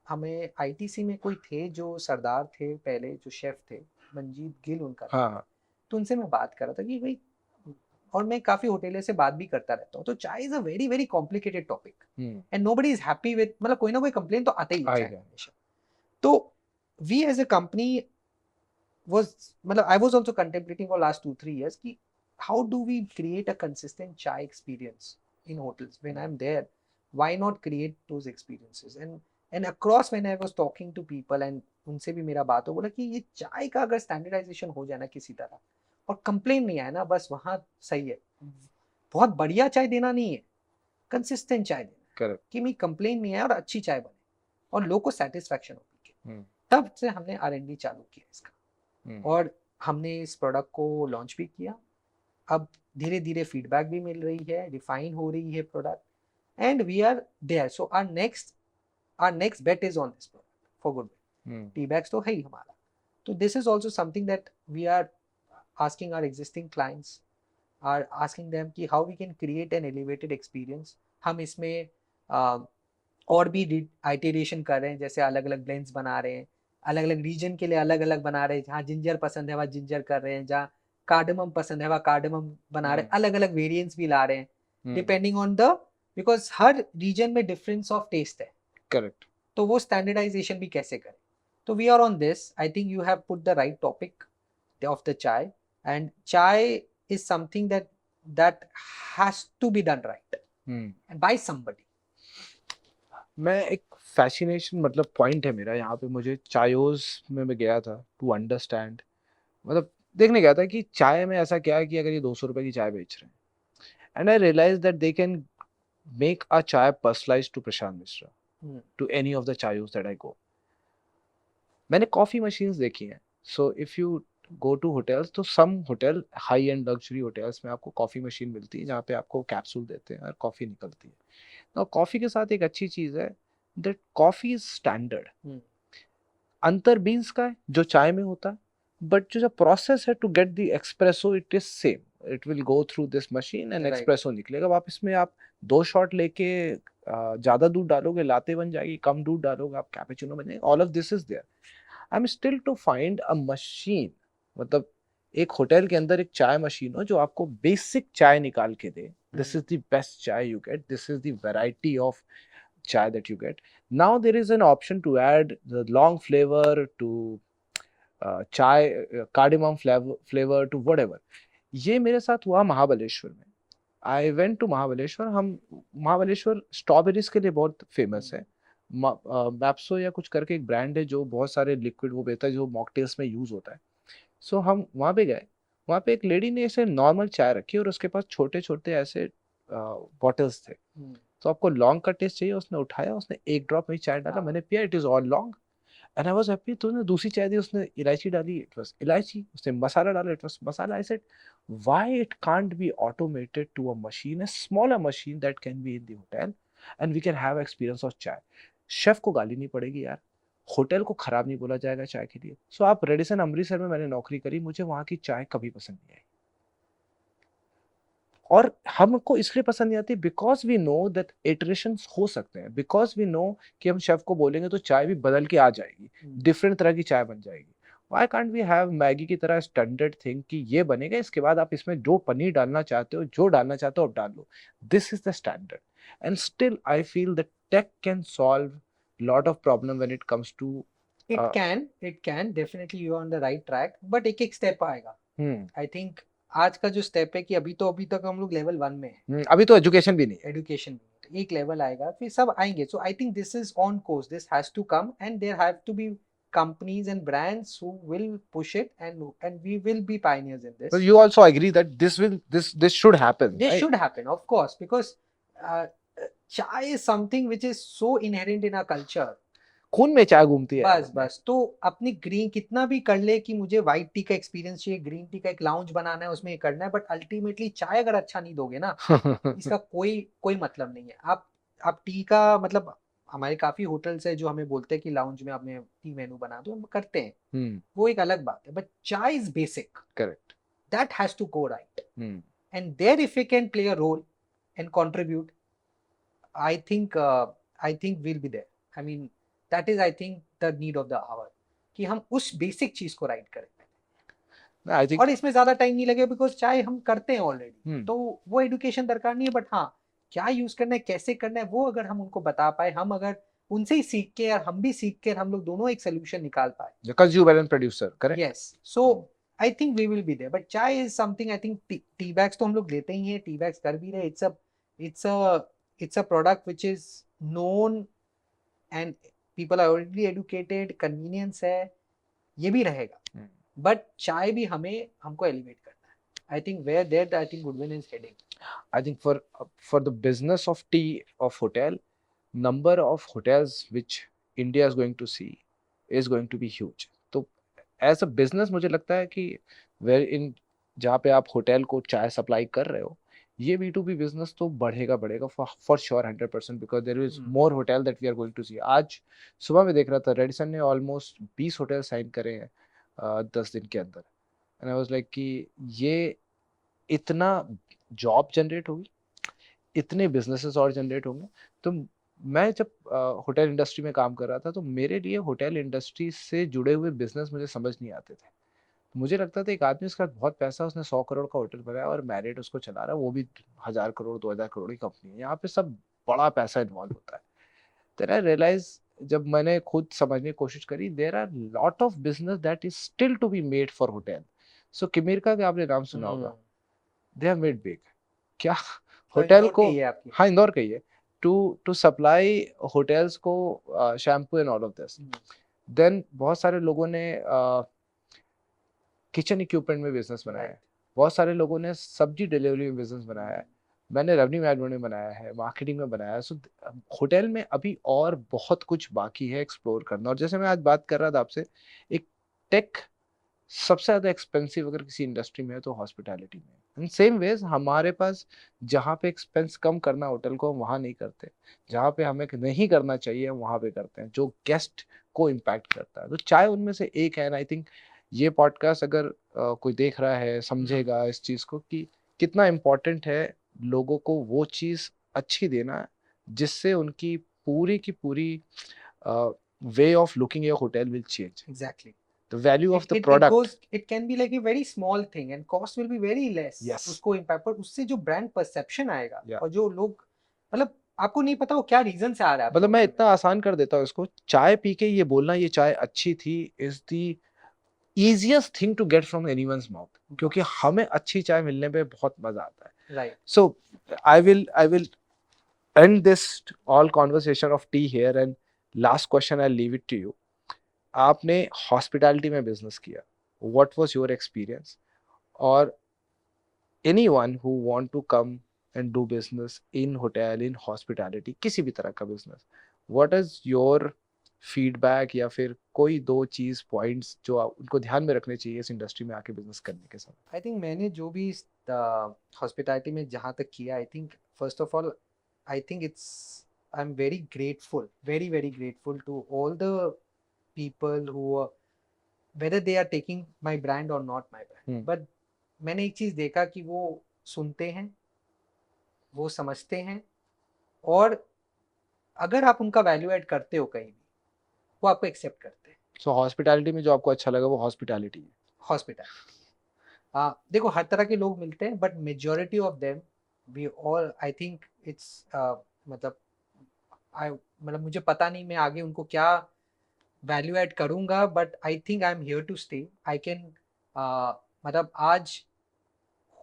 हमें आईटीसी में कोई थे जो सरदार थे पहले, जो शेफ थे, मंजीत गिल उनका नाम। हाँ हाँ तो उनसे मैं बात कर रहा था कि भाई, और मैं काफी होटल से बात भी करता रहता हूँ, तो चाय is a very very complicated topic and nobody is happy with, मतलब कोई ना कोई कंप्लेन तो आता ही है चाय आएगा हमेशा। तो we as a company was, मतलब I was also contemplating for last 2-3 years कि how do we create a consistent chai experience in hotels when I'm there? Why not create those experiences? And across when I was talking to people and उनसे भी मेरा बात हो, बोला कि ये चाय का अगर स्टैंडर्डाइजेशन हो जाए ना किसी तरह, और कंप्लेन नहीं आया ना, बस वहाँ सही है। बहुत बढ़िया चाय देना नहीं है, कंसिस्टेंट चाय देना, करेक्ट कि मैं कंप्लेन नहीं आया और अच्छी चाय बने और लोग को सेटिस्फैक्शन हो पी के। तब से हमने R&D चालू किया इसका, और हमने इस प्रोडक्ट को लॉन्च भी किया। अब धीरे धीरे फीडबैक भी मिल रही है, रिफाइन हो रही है product, and we are there. So our next bet is on this product for good. Tea bags तो है ही हमारा। तो this is also something that we are asking our existing clients, are asking them कि how we can create an elevated experience. हम इसमें और भी आइटेरेशन कर रहे हैं, जैसे अलग अलग ब्लेंड्स बना रहे हैं, अलग अलग रीजन के लिए अलग अलग बना रहे हैं। जहाँ जिंजर पसंद है वहाँ जिंजर कर रहे हैं, जहाँ कार्डमम पसंद है वहाँ कार्डमम बना रहे हैं, अलग अलग वेरिएंट्स भी ला रहे हैं डिपेंडिंग ऑन द, बिकॉज हर रीजन में डिफरेंस ऑफ टेस्ट है। करेक्ट तो वो स्टैंडर्डाइजेशन भी कैसे करें। तो we are on this. I think you have put the right topic of the chai, and chai is something that has to be done right and by somebody. मैं एक fascination मतलब पॉइंट है मेरा यहाँ पे, मुझे चायोस में मैं गया था टू अंडरस्टैंड, मतलब देखने गया था कि चाय में ऐसा क्या है कि अगर ये 200 रुपए की चाय बेच रहे हैं, and I realise that they can make a chai personalised to Prashant Mishra, to any of the Chaayos that I go. मैंने कॉफी मशीन्स देखी हैं, so if you go to hotels, तो some hotel high end luxury hotels में आपको coffee machine मिलती है जहाँ पे आपको कैप्सूल देते हैं और कॉफी निकलती है। और कॉफी के साथ एक अच्छी चीज है दैट कॉफी इज स्टैंडर्ड। अंतर बीन्स का है जो चाय में होता है, बट जो प्रोसेस है to get the espresso it is same. It will go through this machine and espresso निकलेगा। आप इसमें आप 2 शॉट लेके ज्यादा दूध डालोगे लाते बन जाएगी, कम दूध डालोगे आप कैपेचिनो बन जाएगी। All of this is there. I am still to find a machine, मतलब एक होटल के अंदर एक चाय मशीन हो जो आपको बेसिक चाय निकाल के दे। दिस इज द बेस्ट चाय you get, this is the variety of chai that you get. Now there is an option to add the long flavor to chai, cardamom flavor to whatever. ये मेरे साथ हुआ महाबलेश्वर में। I went to Mahabaleshwar. हम Mahabaleshwar strawberries के लिए बहुत famous है। मैप्सो या कुछ करके एक ब्रांड है जो बहुत सारे लिक्विड वो बेचता है जो मॉकटेल्स में यूज होता है। सो हम वहाँ पे गए, वहाँ पे एक लेडी ने ऐसे नॉर्मल चाय रखी और उसके पास छोटे छोटे ऐसे बॉटल्स थे। तो आपको लॉन्ग का टेस्ट चाहिए, उसने उठाया, उसने एक ड्रॉप में चाय डाला, मैंने पिया, it is all long and I was happy. तो उसने दूसरी चाय दी, उसने इलायची डाली, इट वाज इलायची, उसने मसाला डाला, it was masala. I said why it can't be automated to a machine, a smaller machine that can be in the hotel and we can have experience of chai. Chef को गाली नहीं पड़ेगी यार, होटल को खराब नहीं बोला जाएगा चाय के लिए। सो आप रेडिसन अमृतसर में मैंने नौकरी करी, मुझे वहाँ की चाय कभी पसंद नहीं आई। और हमको इसलिए पसंद नहीं आती because we know that iterations हो सकते हैं, बिकॉज वी नो कि हम शेफ को बोलेंगे तो चाय भी बदल के आ जाएगी, डिफरेंट तरह की चाय बन जाएगी। Why can't we have Maggi की तरह स्टैंडर्ड थिंग कि ये बनेगा, इसके बाद आप इसमें जो पनीर डालना चाहते हो, जो डालना चाहते हो आप डाल लो। This is the standard and still I feel that tech can solve lot of problem when it comes to it can definitely, you are on the right track, but एक एक स्टेप आएगा। आई थिंक आज का जो step है कि अभी तक हम लोग लेवल 1 में है, अभी तो एजुकेशन भी नहीं है। एजुकेशन में तो एक लेवल आएगा फिर सब आएंगे। So I think this is on course, this has to come and there have to be companies and brands who will push it, and we will be pioneers in this. So you also agree that this should happen, This right? should happen, of course, because chai is something which is so inherent in our culture. खून में चाय घूमती है यार बस अपने। बस तो अपनी ग्रीन कितना भी कर ले कि मुझे व्हाइट टी का एक्सपीरियंस चाहिए, ग्रीन टी का एक लाउंज बनाना है, उसमें ये करना है, बट अल्टीमेटली चाय अगर अच्छा नहीं दोगे ना, इसका कोई कोई मतलब नहीं है। आप टी का मतलब, हमारे काफी होटल्स है जो हमें बोलते हैं कि लाउंज में आपने टी मेनू बना दो, हम करते हैं, हम्म, वो एक अलग बात है, but chai is basic, correct. That has to go right, hmm, and there if we can play a role and contribute, I think we'll be there. I mean, that is I think the need of the hour, कि हम उस basic चीज को right करें, I think. और इसमें ज्यादा time नहीं लगे बिकॉज चाय हम करते हैं ऑलरेडी, हम्म, तो वो एडुकेशन दरकार नहीं है, बट हाँ क्या यूज करना है, कैसे करना है, वो अगर हम उनको बता पाए, हम अगर उनसे ही सीख के और हम भी सीख के हम लोग दोनों एक सोल्यूशन निकाल पाए। जो consumer and producer, correct. Yes, so I think we will be there, but chai is something, I think tea bags तो हम लोग देते ही हैं, टी बैग्स कर भी रहे, it's a it's a product which is known and people are already educated, convenience है, ये भी रहेगा, बट चाय भी हमें हमको एलिवेट करना है। I think where there I think Goodwin is heading. I think for the business of tea of hotel, number of hotels which India is going to see is going to be huge. तो as a business मुझे लगता है कि where इन जहाँ पे आप hotel को चाय सप्लाई कर रहे हो, ये B2B बिजनेस तो बढ़ेगा बढ़ेगा for sure 100%, because there is more hotel that we are going to see. आज सुबह में देख रहा था रेडिसन ने ऑलमोस्ट 20 होटल साइन करे हैं 10 दिन के अंदर। एंड आई वाज लाइक कि ये इतना जॉब जनरेट होगी, इतने बिजनेसेस और जनरेट होंगे। तो मैं जब होटल इंडस्ट्री में काम कर रहा था, तो मेरे लिए होटल इंडस्ट्री से जुड़े हुए बिजनेस मुझे समझ नहीं आते थे। मुझे लगता था एक आदमी, उसका बहुत पैसा, उसने 100 करोड़ का होटल बनाया और मैरिट उसको चला रहा है, वो भी 1000 करोड़ 2000 करोड़ की कंपनी है। यहाँ पे सब बड़ा पैसा इन्वॉल्व होता है। देन आई रियलाइज, जब मैंने खुद समझने की कोशिश करी, there are lot of business that is still to be made for hotel. So किमीर का आपने नाम सुना होगा, दे हैव मेड बिग। क्या होटल इंदौर को, की है आपकी। हाँ इंदौर का ही है, टू टू सप्लाई होटल्स को shampoo and all of this. Then बहुत सारे लोगों ने किचन इक्विपमेंट में बिजनेस बनाया है, बहुत सारे लोगों ने सब्जी डिलीवरी में बिजनेस बनाया है, मैंने रेवेन्यू मैनेजमेंट में बनाया है, मार्केटिंग में बनाया है। सो होटल में अभी और बहुत कुछ बाकी है एक्सप्लोर करना। और जैसे मैं आज बात कर रहा था आपसे, एक टेक सबसे ज्यादा एक्सपेंसिव अगर किसी इंडस्ट्री में है तो हॉस्पिटैलिटी में। इन सेम वेज हमारे पास जहाँ पे एक्सपेंस कम करना होटल को, हम वहाँ नहीं करते, जहाँ पे हमें नहीं करना चाहिए हम वहाँ पे करते हैं, जो गेस्ट को इम्पैक्ट करता है। तो चाय उनमें से एक है। आई थिंक ये पॉडकास्ट अगर कोई देख रहा है, समझेगा इस चीज को कि कितना इम्पोर्टेंट है लोगों को वो चीज अच्छी देना, जिससे उनकी पूरी की पूरी way of looking your hotel will change. Exactly, the value of the it product. goes, it can be like a very small thing and cost will be very less, Yes. उसको इम्पैक्ट, पर उससे जो brand perception आएगा, Yeah. और जो लोग, मतलब आपको नहीं पता वो क्या रीजन से आ रहा है आपके मतलब मैं होटल में। इतना आसान कर देता हूँ इसको, चाय पी के ये बोलना ये चाय अच्छी थी is the easiest thing to get from anyone's mouth, क्योंकि हमें अच्छी चाय मिलने पे बहुत मजा आता है। Right, so I will end this all conversation of tea here, and last question I'll leave it to you. आपने हॉस्पिटैलिटी में बिजनेस किया, what was your experience? और anyone who want to come and do business in hotel, in hospitality, किसी भी तरह का business, what is your feedback, या फिर कोई दो चीज पॉइंट्स जो उनको ध्यान में रखने चाहिए इस इंडस्ट्री में आके बिजनेस करने के समय? आई थिंक मैंने जो भी हॉस्पिटैलिटी में जहाँ तक किया, I think first of all, I think it's, I am very grateful, very very grateful to all the people who, whether they are taking my brand or not my brand, but मैंने एक चीज देखा कि वो सुनते हैं, वो समझते हैं, और अगर आप उनका वैल्यू ऐड करते हो कहीं भी, वो आपको एक्सेप्ट करते हैं। सो हॉस्पिटैलिटी में जो आपको अच्छा लगा वो हॉस्पिटैलिटी है। हॉस्पिटैलिटी, देखो हर तरह के लोग मिलते हैं, but majority of them, we all, I think it's, मतलब मतलब मुझे पता नहीं मैं आगे उनको क्या वैल्यू ऐड करूंगा, but I think I am here to stay, I can, मतलब आज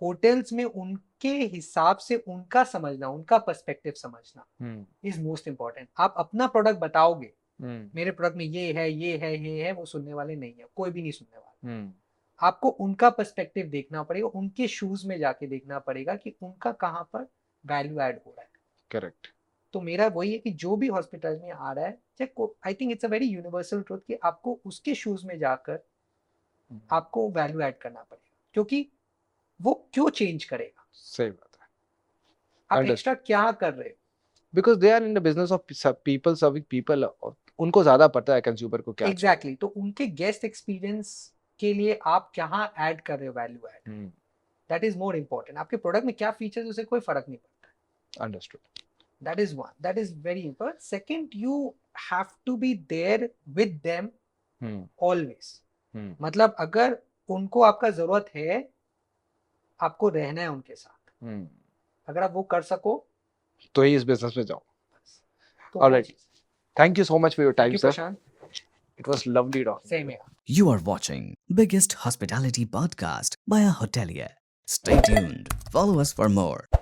होटल्स में उनके हिसाब से उनका समझना, उनका पर्सपेक्टिव समझना इज मोस्ट इम्पोर्टेंट। आप अपना प्रोडक्ट बताओगे, मेरे प्रोडक्ट में ये है, ये है, ये है, वो सुनने वाले नहीं है, कोई भी नहीं सुनने वाला। आपको उनका पर्सपेक्टिव देखना पड़ेगा, उनके शूज में जाके देखना पड़ेगा कि उनका कहाँ पर वैल्यू ऐड हो रहा है। करेक्ट। तो मेरा वही है कि जो भी हॉस्पिटल में आ रहा है, चाहे आई think it's a very universal truth कि आपको उसके शूज में जाकर आपको वैल्यू ऐड करना पड़ेगा, क्योंकि वो क्यों चेंज करेगा, सही बात है। आप एक्स्ट्रा अंडरस्टूड। क्या कर रहे हो। Because they are in the business of people serving people, उनको ज़्यादा पता है कंज्यूमर को क्या चाहिए। एग्जैक्टली, तो उनके गेस्ट एक्सपीरियंस के लिए आप कहाँ ऐड कर रहे हो value add, hmm, that is more important. आपके प्रोडक्ट में क्या फीचर्स, उसे कोई फर्क नहीं पड़ता। Understood. That is one. That is very important. Second, you have to be there with them hmm, always. हुँ, मतलब अगर उनको आपका जरूरत है, आपको रहना है उनके साथ, हुँ। अगर आप वो कर सको, तो ही इस बिज़नेस में जाओ। बस। तो वो ऑलराइट। चीज। Thank you so much for your thank time you sir. Prashant. It was lovely talking to same you. है। You are watching biggest hospitality podcast by a hotelier. Stay tuned. Follow us for more.